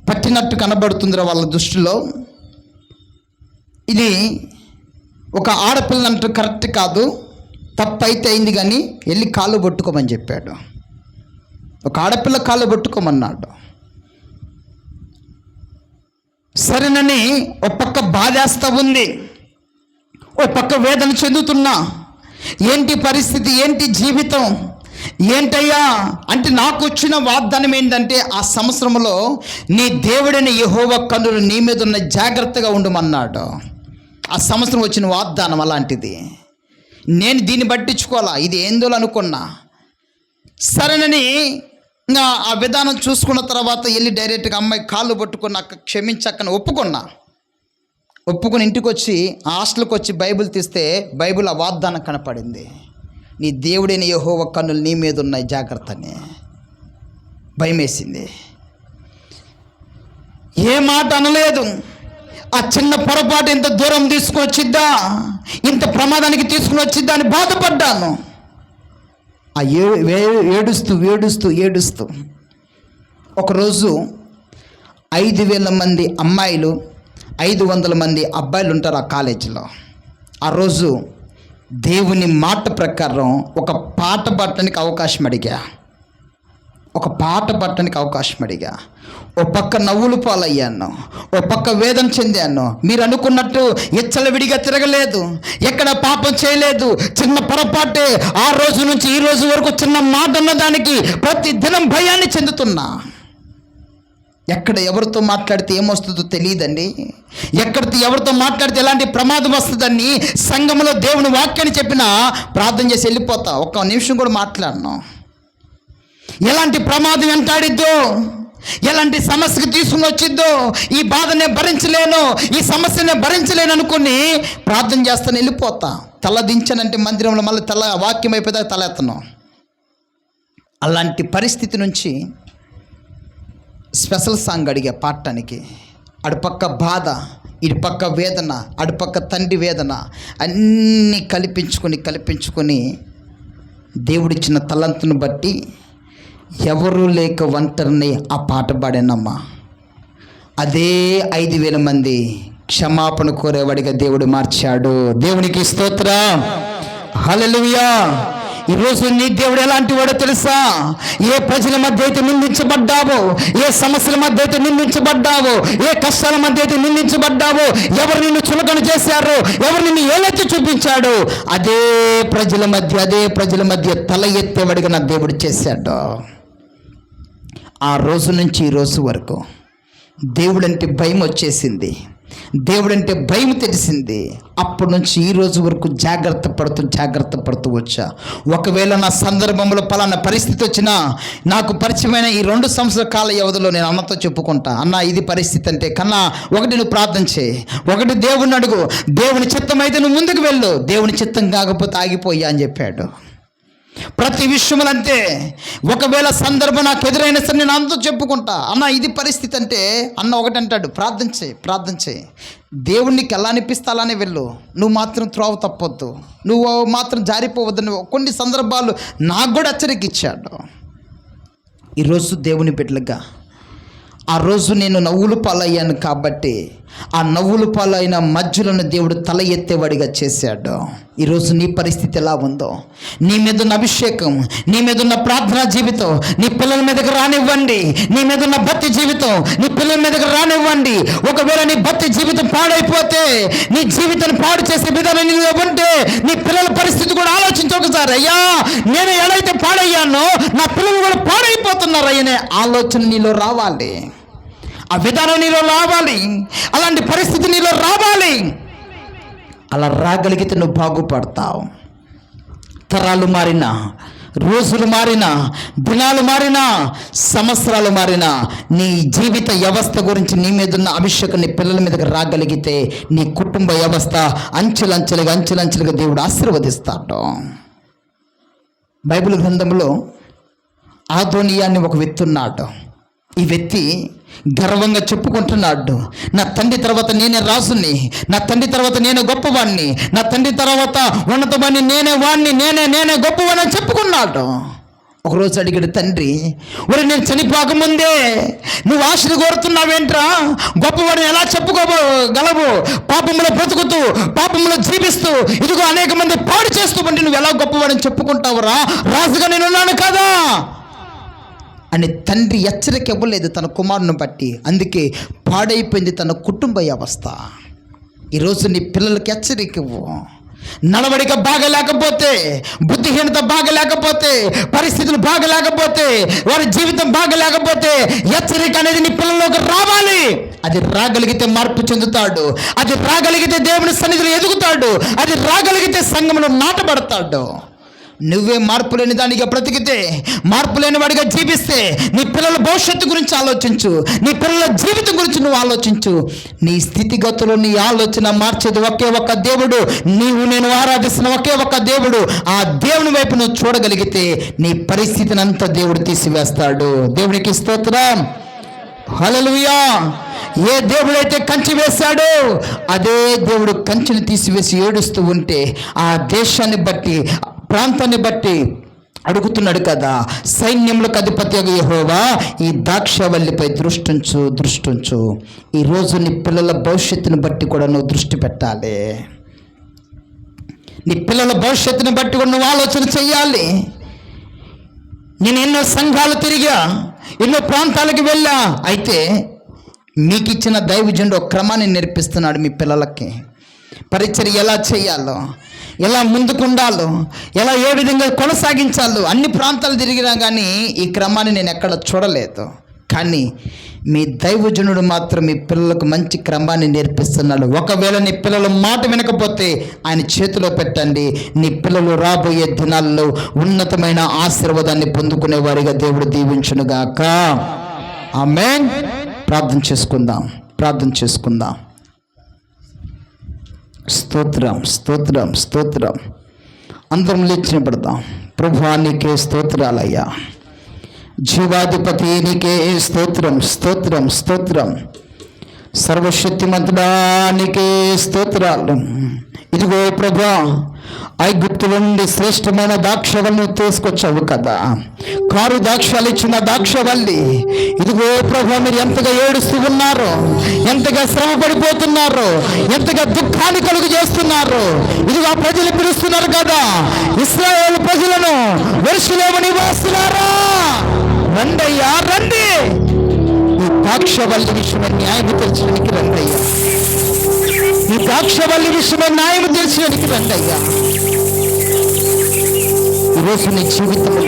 పట్టినట్టు కనబడుతుందిరా వాళ్ళ దృష్టిలో, ఇది ఒక ఆడపిల్లంటూ కరెక్ట్ కాదు, తప్పు అయితే అయింది కానీ వెళ్ళి కాళ్ళు పట్టుకోమని చెప్పాడు. ఒక ఆడపిల్ల కాళ్ళు పట్టుకోమన్నాడు. సరేనని ఒక పక్క బాధేస్తూ ఉంది, ఓ పక్క వేదన చెందుతున్నా. ఏంటి పరిస్థితి, ఏంటి జీవితం, ఏంటయ్యా అంటే నాకు వచ్చిన వాగ్దానం ఏంటంటే ఆ సంవత్సరంలో నీ దేవుడైన యెహోవా కన్నులు నీ మీద ఉన్న జాగ్రత్తగా ఉండమన్నాడు. ఆ సంవత్సరం వచ్చిన వాగ్దానం అలాంటిది. నేను దీన్ని పట్టించుకోవాలా, ఇది ఏందో అనుకున్నా. సరేనని ఇంకా ఆ విధానం చూసుకున్న తర్వాత వెళ్ళి డైరెక్ట్గా అమ్మాయి కాళ్ళు పట్టుకుని అక్క క్షమించక్కని ఒప్పుకొని ఇంటికి వచ్చి హాస్టల్కి వచ్చి బైబిల్ తీస్తే బైబిల్ ఆ వాగ్దానం కనపడింది. నీ దేవుడైన యెహోవా కన్నులు నీ మీద ఉన్నాయి జాగ్రత్త అని. భయం వేసింది. ఏ మాట అనలేదు. ఆ చిన్న పొరపాటు ఇంత దూరం తీసుకుని వచ్చిద్దా, ఇంత ప్రమాదానికి తీసుకుని వచ్చిద్దా అని బాధపడ్డాను. ఆ ఏడుస్తూ ఒకరోజు 5,000 మంది అమ్మాయిలు 500 మంది అబ్బాయిలు ఉంటారు ఆ కాలేజీలో. ఆ రోజు దేవుని మాట ప్రకారం ఒక పాట పాడటానికి అవకాశం అడిగా. ఓ పక్క నవ్వులు పాలయ్యాను, ఓ పక్క వేదన చెందాను. మీరు అనుకున్నట్టు విడిగా తిరగలేదు, ఎక్కడ పాపం చేయలేదు. చిన్న పొరపాటే ఆ రోజు నుంచి ఈ రోజు వరకు చిన్న మాట అన్నదానికి ప్రతి దినం భయాన్ని చెందుతున్నా. ఎక్కడ ఎవరితో మాట్లాడితే ఏమొస్తుందో తెలియదండి. ఎవరితో మాట్లాడితే ఎలాంటి ప్రమాదం వస్తుందని సంఘంలో దేవుని వాక్యాన్ని చెప్పినా ప్రార్థన చేసి వెళ్ళిపోతా. ఒక్క నిమిషం కూడా మాట్లాడను. ఎలాంటి ప్రమాదం వెంటాడిద్దో, ఎలాంటి సమస్యకు తీసుకుని వచ్చిద్దో, ఈ బాధనే భరించలేను, ఈ సమస్యనే భరించలేను అనుకుని ప్రార్థన చేస్తాను, వెళ్ళిపోతా. తల దించానంటే మందిరంలో మళ్ళీ వాక్యం అయిపోయేదాకా తల ఎత్తను. అలాంటి పరిస్థితి నుంచి స్పెషల్ సాంగ్ అడిగా పాడటానికి. అటుపక్క బాధ, ఇటుపక్క వేదన, అటుపక్క తండ్రి వేదన అన్నీ కల్పించుకొని దేవుడిచ్చిన తలంతును బట్టి ఎవరు లేక ఒంటరిని ఆ పాట పాడానమ్మా. అదే 5,000 మంది క్షమాపణ కోరేవాడిగా దేవుడు మార్చాడు. దేవునికి స్తోత్రం, హల్లెలూయా. ఈరోజు నీ దేవుడు ఎలాంటి వాడో తెలుసా? ఏ ప్రజల మధ్య అయితే నిందించబడ్డావో, ఏ సమస్యల మధ్య అయితే నిందించబడ్డావో, ఏ కష్టాల మధ్య అయితే నిందించబడ్డావో, ఎవరు నిన్ను చులకన చేశారో, ఎవరు నిన్ను ఏలెత్తి చూపించాడో అదే ప్రజల మధ్య తల ఎత్తేవాడిగా నా దేవుడు చేశాడు. ఆ రోజు నుంచి ఈ రోజు వరకు దేవుడంటే భయం వచ్చేసింది, దేవుడంటే భయం తెలిసింది. అప్పటి నుంచి ఈ రోజు వరకు జాగ్రత్త పడుతూ వచ్చా. ఒకవేళ నా సందర్భంలో పలానా పరిస్థితి వచ్చినా నాకు పరిచయమైన ఈ 2 సంవత్సరాల కాల వ్యవధిలో నేను అన్నతో చెప్పుకుంటా, అన్న ఇది పరిస్థితి అంటే కన్నా ఒకటి నువ్వు ప్రార్థన చేయి, ఒకటి దేవుని అడుగు, దేవుని చిత్తం అయితే నువ్వు ముందుకు వెళ్ళు, దేవుని చిత్తం కాకపోతే ఆగిపోయా అని చెప్పాడు. ప్రతి విషయంలో అంతే. ఒకవేళ సందర్భం నాకు ఎదురైనా సరే నేను అంతా చెప్పుకుంటా, అన్న ఇది పరిస్థితి అంటే అన్న ఒకటి అంటాడు, ప్రార్థన చేయి, దేవునికి ఎలా అనిపిస్తా అలానే వెళ్ళు, నువ్వు మాత్రం త్రోవ తప్పొద్దు, నువ్వు మాత్రం జారిపోవద్దని కొన్ని సందర్భాలు నాకు కూడా హెచ్చరిక ఇచ్చాడు. ఈరోజు దేవుని బిడ్డలుగా ఆ రోజు నేను నవ్వులు పాలయ్యాను కాబట్టి ఆ నవ్వులు పాలైన మధ్యలోని దేవుడు తల ఎత్తేవాడిగా చేశాడు. ఈరోజు నీ పరిస్థితి ఎలా ఉందో, నీ మీద ఉన్న అభిషేకం, నీ మీద ఉన్న ప్రార్థనా జీవితం నీ పిల్లల మీదకి రానివ్వండి. నీ మీద ఉన్న భక్తి జీవితం నీ పిల్లల మీదకి రానివ్వండి. ఒకవేళ నీ భక్తి జీవితం పాడైపోతే, నీ జీవితాన్ని పాడు చేసే విధానం నీలో ఉంటే నీ పిల్లల పరిస్థితి కూడా ఆలోచించి ఒకసారి, అయ్యా నేను ఎలా అయితే పాడయ్యానో నా పిల్లలు కూడా పాడైపోతున్నారు అయ్యనే ఆలోచన నీలో రావాలి. ఆ విధానం నీలో రావాలి, అలాంటి పరిస్థితి నీలో రావాలి. అలా రాగలిగితే నువ్వు బాగుపడతావు. తరాలు మారినా, రోజులు మారినా, దినాలు మారినా, సంవత్సరాలు మారినా, నీ జీవిత వ్యవస్థ గురించి నీ మీద ఉన్న అభిషేకం నీ పిల్లల మీదకి రాగలిగితే నీ కుటుంబ వ్యవస్థ అంచెలంచెలుగా దేవుడు ఆశీర్వదిస్తాడు. బైబిల్ గ్రంథంలో ఆదోనియాన్ని ఒక వ్యక్తి ఉన్నాడు. ఈ వ్యక్తి గర్వంగా చెప్పుకుంటున్నాడు, నా తండ్రి తర్వాత నేనే రాజుని, నా తండ్రి తర్వాత నేనే గొప్పవాణ్ణి, నా తండ్రి తర్వాత ఉన్నతవాణ్ణి నేనే గొప్పవాణ్ణి అని చెప్పుకున్నాడు. ఒకరోజు అడిగాడు తండ్రి, ఒరే నేను చనిపోకముందే నువ్వు ఆశలు కోరుతున్నావేంట్రా? గొప్పవాడిని ఎలా చెప్పుకోగలవు? పాపంలో బ్రతుకుతూ, పాపంలో జీవిస్తూ, ఇదిగో అనేక మంది పాడు చేస్తూ ఉంటే నువ్వు ఎలా గొప్పవాడిని చెప్పుకుంటావురా? రాజుగా నేనున్నాను కదా అని తండ్రి హెచ్చరిక ఇవ్వలేదు తన కుమారుని బట్టి. అందుకే పాడైపోయింది తన కుటుంబ వ్యవస్థ. ఈరోజు నీ పిల్లలకి హెచ్చరిక ఇవ్వు. నడవడిక బాగలేకపోతే, బుద్ధిహీనత బాగలేకపోతే, పరిస్థితులు బాగలేకపోతే, వారి జీవితం బాగలేకపోతే హెచ్చరిక అనేది నీ పిల్లల్లోకి రావాలి. అది రాగలిగితే మార్పు చెందుతాడు, అది రాగలిగితే దేవుని సన్నిధిలో ఎదుగుతాడు, అది రాగలిగితే సంఘంలో నాటబడతాడు. నువ్వే మార్పు లేని దానిగా బ్రతికితే, మార్పు లేని వాడిగా జీవిస్తే, నీ పిల్లల భవిష్యత్తు గురించి ఆలోచించు, నీ పిల్లల జీవితం గురించి నువ్వు ఆలోచించు. నీ స్థితిగతులు, నీ ఆలోచన మార్చేది ఒకే ఒక్క దేవుడు, నీవు నేను ఆరాధిస్తున్న ఒకే ఒక్క దేవుడు. ఆ దేవుని వైపు నువ్వు చూడగలిగితే నీ పరిస్థితిని అంతా దేవుడు తీసివేస్తాడు. దేవునికి స్తోత్రం, హల్లెలూయా. ఏ దేవుడైతే కంచి వేశాడో అదే దేవుడు కంచిని తీసివేసి ఏడుస్తూ ఉంటే ఆ దేశాన్ని బట్టి, ప్రాంతాన్ని బట్టి అడుగుతున్నాడు కదా, సైన్యములకు అధిపతి యెహోవా ఈ ద్రాక్షవల్లిపై దృష్టించు. ఈరోజు నీ పిల్లల భవిష్యత్తుని బట్టి కూడా నువ్వు దృష్టి పెట్టాలి. నీ పిల్లల భవిష్యత్తుని బట్టి కూడా నువ్వు ఆలోచన చెయ్యాలి. నేను ఎన్నో సంఘాలు తిరిగా, ఎన్నో ప్రాంతాలకు వెళ్ళా. అయితే మీకు ఇచ్చిన దైవజనుడు ఒక క్రమాన్ని నేర్పిస్తున్నాడు. మీ పిల్లలకి పరిచర్య ఎలా చేయాలో, ఎలా ముందుకుండాలో, ఎలా ఏ విధంగా కొనసాగించాలో అన్ని ప్రాంతాలు తిరిగినా కానీ ఈ క్రమాన్ని నేను ఎక్కడ చూడలేదు. కానీ మీ దైవజనుడు మాత్రం మీ పిల్లలకు మంచి క్రమాన్ని నేర్పిస్తున్నాడు. ఒకవేళ నీ పిల్లలు మాట వినకపోతే ఆయన చేతిలో పెట్టండి. నీ పిల్లలు రాబోయే దినాల్లో ఉన్నతమైన ఆశీర్వాదాన్ని పొందుకునే వారిగా దేవుడు దీవించునుగాక. ఆమేన్. ప్రార్థన చేసుకుందాం. స్తోత్రం. అందరం లేచి పడదాం. ప్రభువా నీకే స్తోత్రాలయ్యా, జీవాధిపతి నీకే స్తోత్రం. సర్వశక్తిమంతుడా నీకే స్తోత్రాలు. ఇదిగో ప్రభువా, ఐగుప్తు నుండి శ్రేష్టమైన ద్రాక్షవల్లిని తీసుకొచ్చావు కదా, కారు ద్రాక్షాలు ఇచ్చిన ద్రాక్షవల్లి. ఇదిగో ప్రభువా, మీరు ఎంతగా ఏడుస్తూ ఉన్నారో, ఎంతగా శ్రమ పడిపోతున్నారో, ఎంతగా దుఃఖాన్ని కలుగు చేస్తున్నారు. ఇదిగో ప్రజలు పిలుస్తున్నారు కదా, ఇశ్రాయేలు ప్రజలను యెరూషలేము నివాసులారా రండయ్యా, రండి. ఈ ద్రాక్షవల్లి విషయమై న్యాయం తెలిసినకి రండయ్యా, ఈ ద్రాక్షవల్లి విషయమై న్యాయం తెలిసినకి రండయ్యా. ఈరోజు నీ జీవితంలో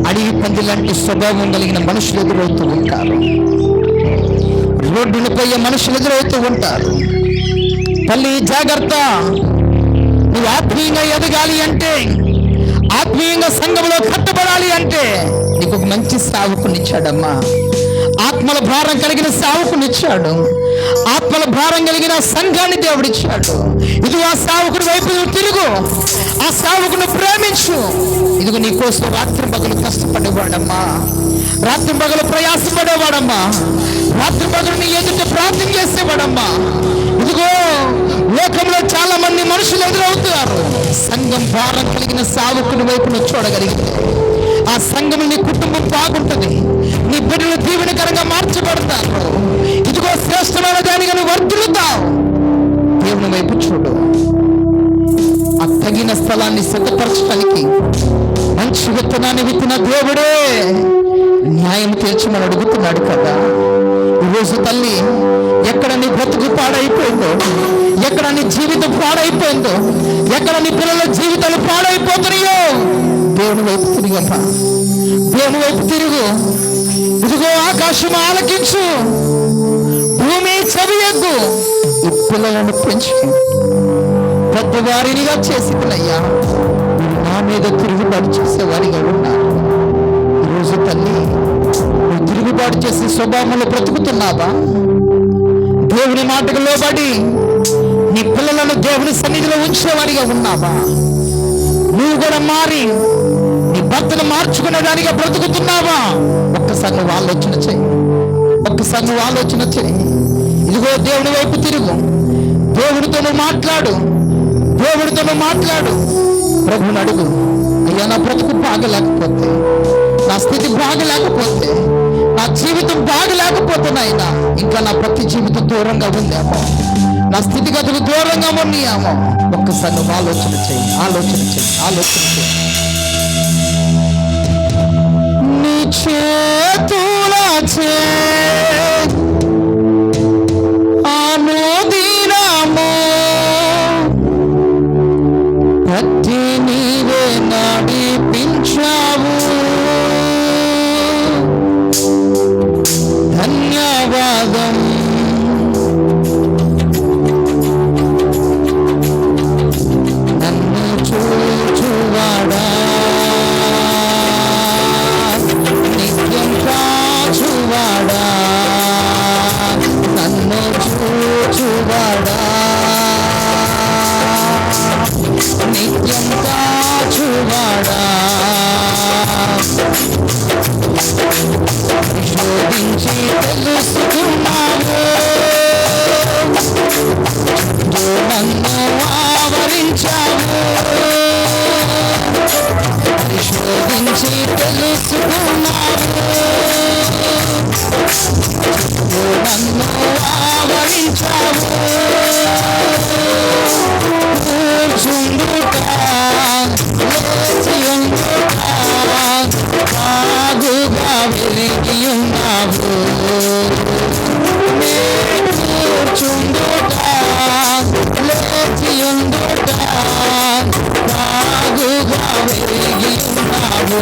అడవి పంది లాంటి స్వభావం కలిగిన మనుషులు ఎదురవుతూ ఉంటారు, రోడ్డును పోయే మనుషులు ఎదురవుతూ ఉంటారు. తల్లి జాగ్రత్త. నువ్వు ఆత్మీయంగా ఎదగాలి అంటే, ఆత్మీయంగా సంఘంలో కట్టబడాలి అంటే నీకు ఒక మంచి సేవకునిచ్చాడమ్మా. ఆత్మల భారం కలిగిన సేవకునిచ్చాడు, ఆత్మల భారం కలిగిన సంఘాన్ని దేవుడిచ్చాడు. ఇదిగో ఆ సేవకుడి వైపు నువ్వు తిరుగు, ఆ సేవకుని ప్రేమించు. ఇదిగో నీకోసం రాత్రి పగలు కష్టపడేవాడమ్మా, రాత్రి పగలు ప్రయాసపడేవాడమ్మా, రాత్రి పగలు నీ ఎదుట ప్రార్థన చేసేవాడమ్మా. ఇదిగో లోకంలో చాలా మంది మనుషులు ఎదురవుతారు. సంఘం భారం కలిగిన సేవకుని వైపు నువ్వు చూడగలిగితే ఆ సంఘం, నీ కుటుంబం బాగుంటుంది, నీ బిడ్డలు దీవెనకరంగా మార్చబడతారు. ఇదిగో శ్రేష్టమైన దానిగా నువ్వు వర్ధిల్లుతావు. దేవుని వైపు చూడు. ఆ తగిన స్థలాన్ని సిద్ధపరచడానికి మంచి విత్తనాన్ని విత్తిన దేవుడే న్యాయం తీర్చమని అడుగుతున్నాడు కదా. ఈరోజు తల్లి, ఎక్కడ నీ బ్రతుకు పాడైపోయిందో, ఎక్కడ నీ జీవితం పాడైపోయిందో, ఎక్కడ నీ పిల్లల జీవితాలు పాడైపోతున్నాయో దేవుని వైపు తిరిగమ్మా, దేవుని వైపు తిరుగు. ఇదిగో ఆకాశం ఆలకించు, భూమి చదివెద్దు. ఈ పిల్లలను పెంచి పెద్దవారినిగా చేసిందయ్యా, నా మీద తిరుగుబాటు చేసేవారిగా ఉన్నారు. ఈరోజు తల్లి, నువ్వు తిరుగుబాటు చేసే స్వభావంలో బ్రతుకుతున్నావా? దేవుని మాటకు లోబడి నీ పిల్లలను దేవుని సన్నిధిలో ఉంచేవారిగా ఉన్నావా? నువ్వు కూడా మారి నీ భర్తను మార్చుకునేదానిగా బ్రతుకుతున్నావా? ఒక్కసారి నువ్వు ఆలోచన చేయి. ఇదిగో దేవుని వైపు తిరుగు, దేవుడితో మాట్లాడు. ప్రభువుని అడుగు, అయ్యా నా బ్రతుకు బాగలేకపోతే, నా స్థితి బాగలేకపోతే, నా జీవితం బాగలేకపోతే నాయనా ఇంకా నా ప్రతి జీవితం దూరంగా ఉందేమో, నా స్థితిగతులు దూరంగా ఉన్నాయేమో. ఒక్కసారి నువ్వు ఆలోచన చేయి. నీ చేతులచే ఆమోది వెలిగి ఉన్నావు. కూర్చుండుట లేచి ఉండుట బాగుగా వెలిగి ఉన్నావు.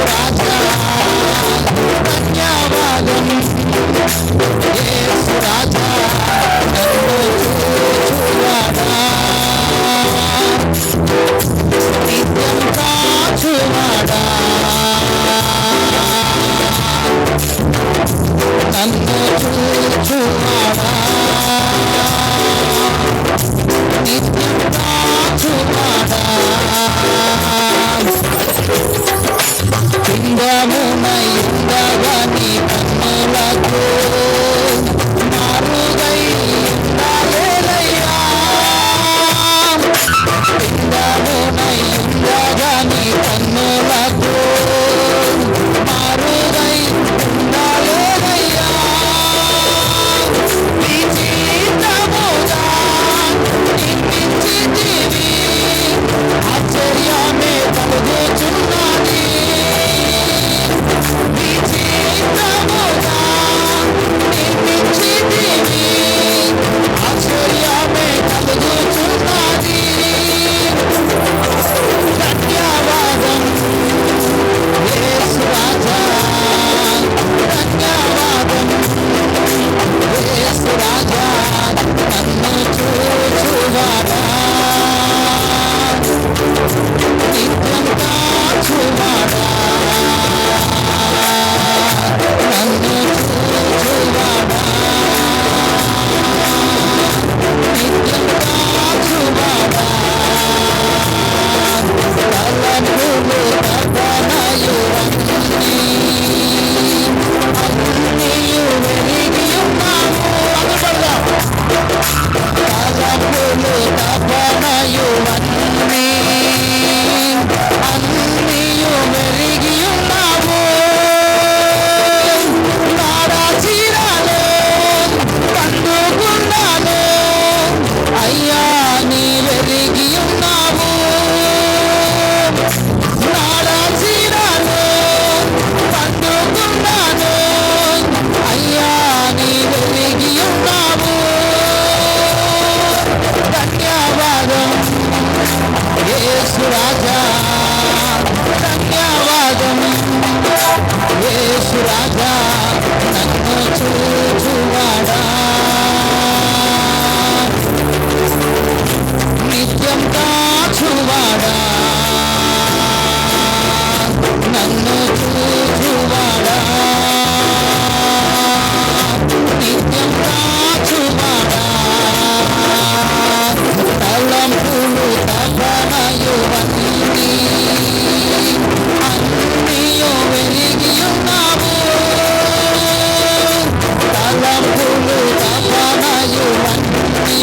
చూచువాడా ధన్యవాదం. తపనయువన్నీ అన్నియు వెలిగియున్నావు. తలంపులు తపనయువన్నీ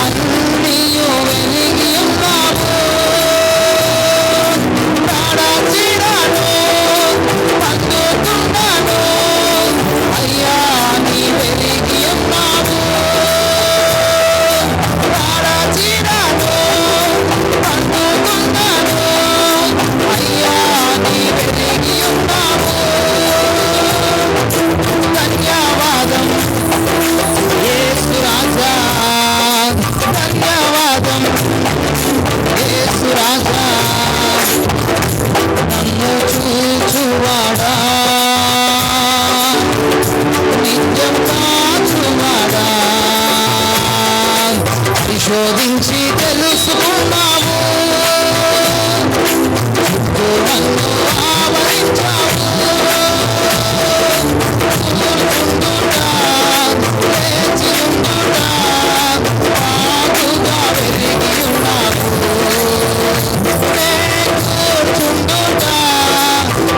అన్నియు వెలిగియున్నావు. తాడచిరాను పండుకున్నాను అయ్యా నీ వెలిగియున్నావు. తాడచిరాను పండుకున్నాను అయ్యా నీ వెలిగియున్నావు. ధన్యవాదం యేసు రాజా, ధన్యవాదం యేసు రాజా. నన్ను చూచువాడా, నిత్యం కాచువాడా, పరిశోధించి తెలుసుకున్నావు. చుట్టూ నన్ను ఆవరించావు. కూర్చుండుట, లేచియుండుట, బాగుగా వెలిగి ఉన్నావు. కూర్చుండుట,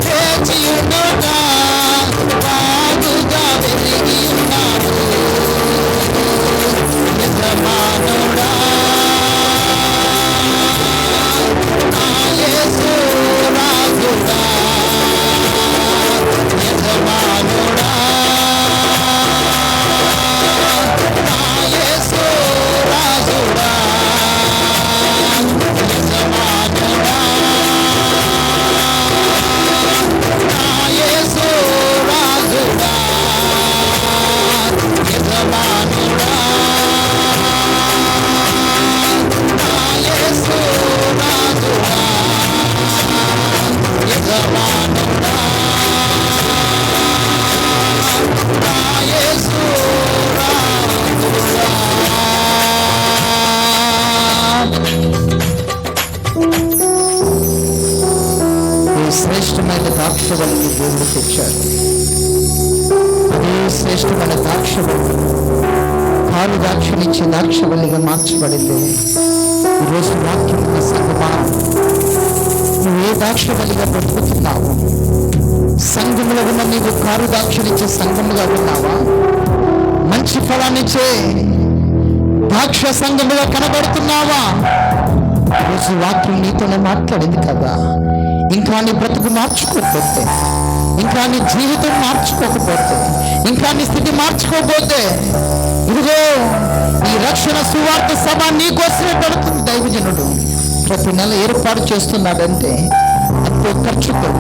లేచియుండుట, బాగుగా వెలిగి ఉన్నావు. యజమానుడా నా యేసు రాజుడా, యజమానుడా నా యేసు రాజుడా, యజమానుడా నా యేసు రాజుడా, యజమానుడా నా యేసు రాజుడా, యజమానుడా నా యేసు రాజుడా. ఈ శ్రేష్టమైన ద్రాక్షవల్లిని దేవుడు తెచ్చాడు. అదే శ్రేష్టమైన ద్రాక్షవల్లి కారు ద్రాక్షనిచ్చి ద్రాక్షవల్లిగా మార్చబడింది. ఈరోజు వాక్యం ఉన్న సంగమా, నువ్వు ఏ ద్రాక్షవల్లిగా బ్రతుకుతున్నావు? సంఘములో ఉన్న నీవు కారు ద్రాక్షనిచ్చే సంఘముగా ఉన్నావా? మంచి ఫలాన్నిచ్చే ద్రాక్ష సంఘముగా కనబడుతున్నావా? ఈరోజు వాక్యం నీతోనే మాట్లాడింది కదా. ఇంకా నీ బ్రతుకు మార్చుకోకపోతే, ఇంకా నీ జీవితం మార్చుకోకపోతే, ఇంకా నీ స్థితి మార్చుకోకపోతే, ఇదిగో ఈ రక్షణ సువార్త సభ నీ కోసమే పడుతుంది. దైవజనుడు ప్రతి నెల ఏర్పాటు చేస్తున్నాడంటే ఎంతో ఖర్చుతో,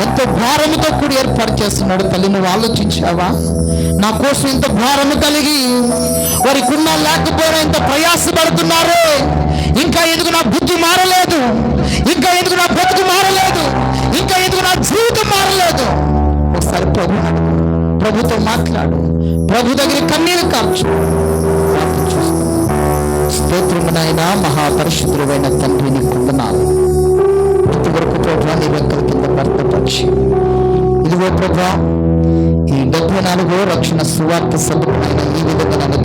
ఎంతో భారముతో కూడి ఏర్పాటు చేస్తున్నాడు. తల్లి, నువ్వు ఆలోచించావా? నా కోసం ఇంత భారము కలిగి వారికి ఉన్నా లేకపోయినా ఇంత ప్రయాసపడుతున్నారు. ఇంకా ఎందుకు నా బుద్ధి మారలేదు? ఇంకా ఎందుకు నా బ్రతుకు మారలేదు? ఇంకా ఎందుకు నా జీవితం మారలేదు? ఒకసారి ప్రభుతో మాట్లాడు. ప్రభు దగ్గర కన్నీరు కార్చు. స్తోత్రము నాయనా, మహాపరిశుద్ధుడైన తండ్రి, నీకు వందనాలు. ప్రతి వరకు ప్రభా నీ రెక్కల కింద భద్రపరిచి, ఇదిగో ప్రభా ఈ 74వ రక్షణ సువార్త సభకునైనా ఈ విధంగా నన్ను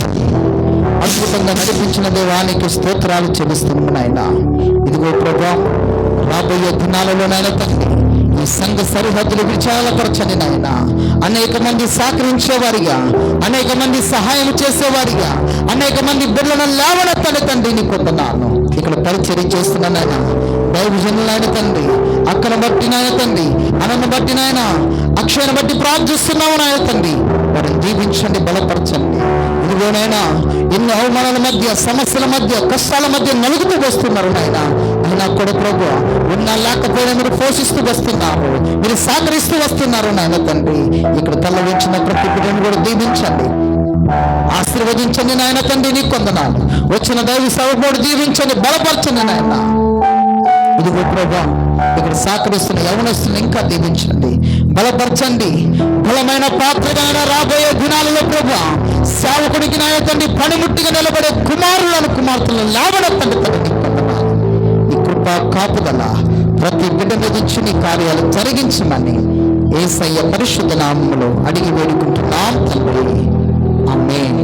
అద్భుతంగా నడిపించిన దేవానికి స్తోత్రాలు చెల్లిస్తున్నాము నాయన. ఇదిగో ప్రభా రాబోయే దినాలలోనైనా తండ్రి ఈ సంఘ సరిహద్దులు విశాలపరచండి నాయన. అనేక మంది సహకరించేవారిగా, అనేక మంది సహాయం చేసేవారిగా, అనేక మంది బిడ్డలను లేవనెత్తని తండ్రి నీ కొందనాను. ఇక్కడ పరిచర్య చేస్తున్న నాయన దైవజనులైన తండ్రి, అక్కను బట్టి నాయన తండ్రి, అనను బట్టి నాయన, అక్షయను బట్టి ప్రార్థిస్తున్నావు నాయన తండ్రి. వారిని దీవించండి, బలపరచండి. ఇదిగోనైనా ఎన్నో అవమానాల మధ్య, సమస్యల మధ్య, కష్టాల మధ్య నలుగుతూ వస్తున్నారు నాయన. అయినా కూడా ప్రభు ఉన్నా లేకపోయినా మీరు పోషిస్తూ వస్తున్నారు, మీరు సహకరిస్తూ వస్తున్నారు నాయన తండ్రి. ఇక్కడ తల ఉంచిన ప్రతి బిడ్డను కూడా దీవించండి, ఆశీర్వదించండి నాయన తండ్రి. నీకు వందనాలు. వచ్చిన దైవ సేవకుడు దీవించండి, బలపరచండి నాయన. ఇదిగో ప్రభా ఇక్కడ సహకరిస్తున్న యవనస్తులను ఇంకా దీవించండి, బలపరచండి. బలమైన పాత్రగా రాబోయే దినాలలో ప్రభా సేవకుడికి నాయన తండ్రి పనిముట్టిగా నిలబడే కుమారులను, కుమార్తెలను లేవనెత్తండి తండ్రి. నీ కృపా కాపుదల ప్రతి బిడ్డ మీద ఇచ్చి నీ కార్యాలు జరిగించమని యేసయ్య పరిశుద్ధ నామములో అడిగి వేడుకుంటున్నాం తండ్రి. ఆమేన్.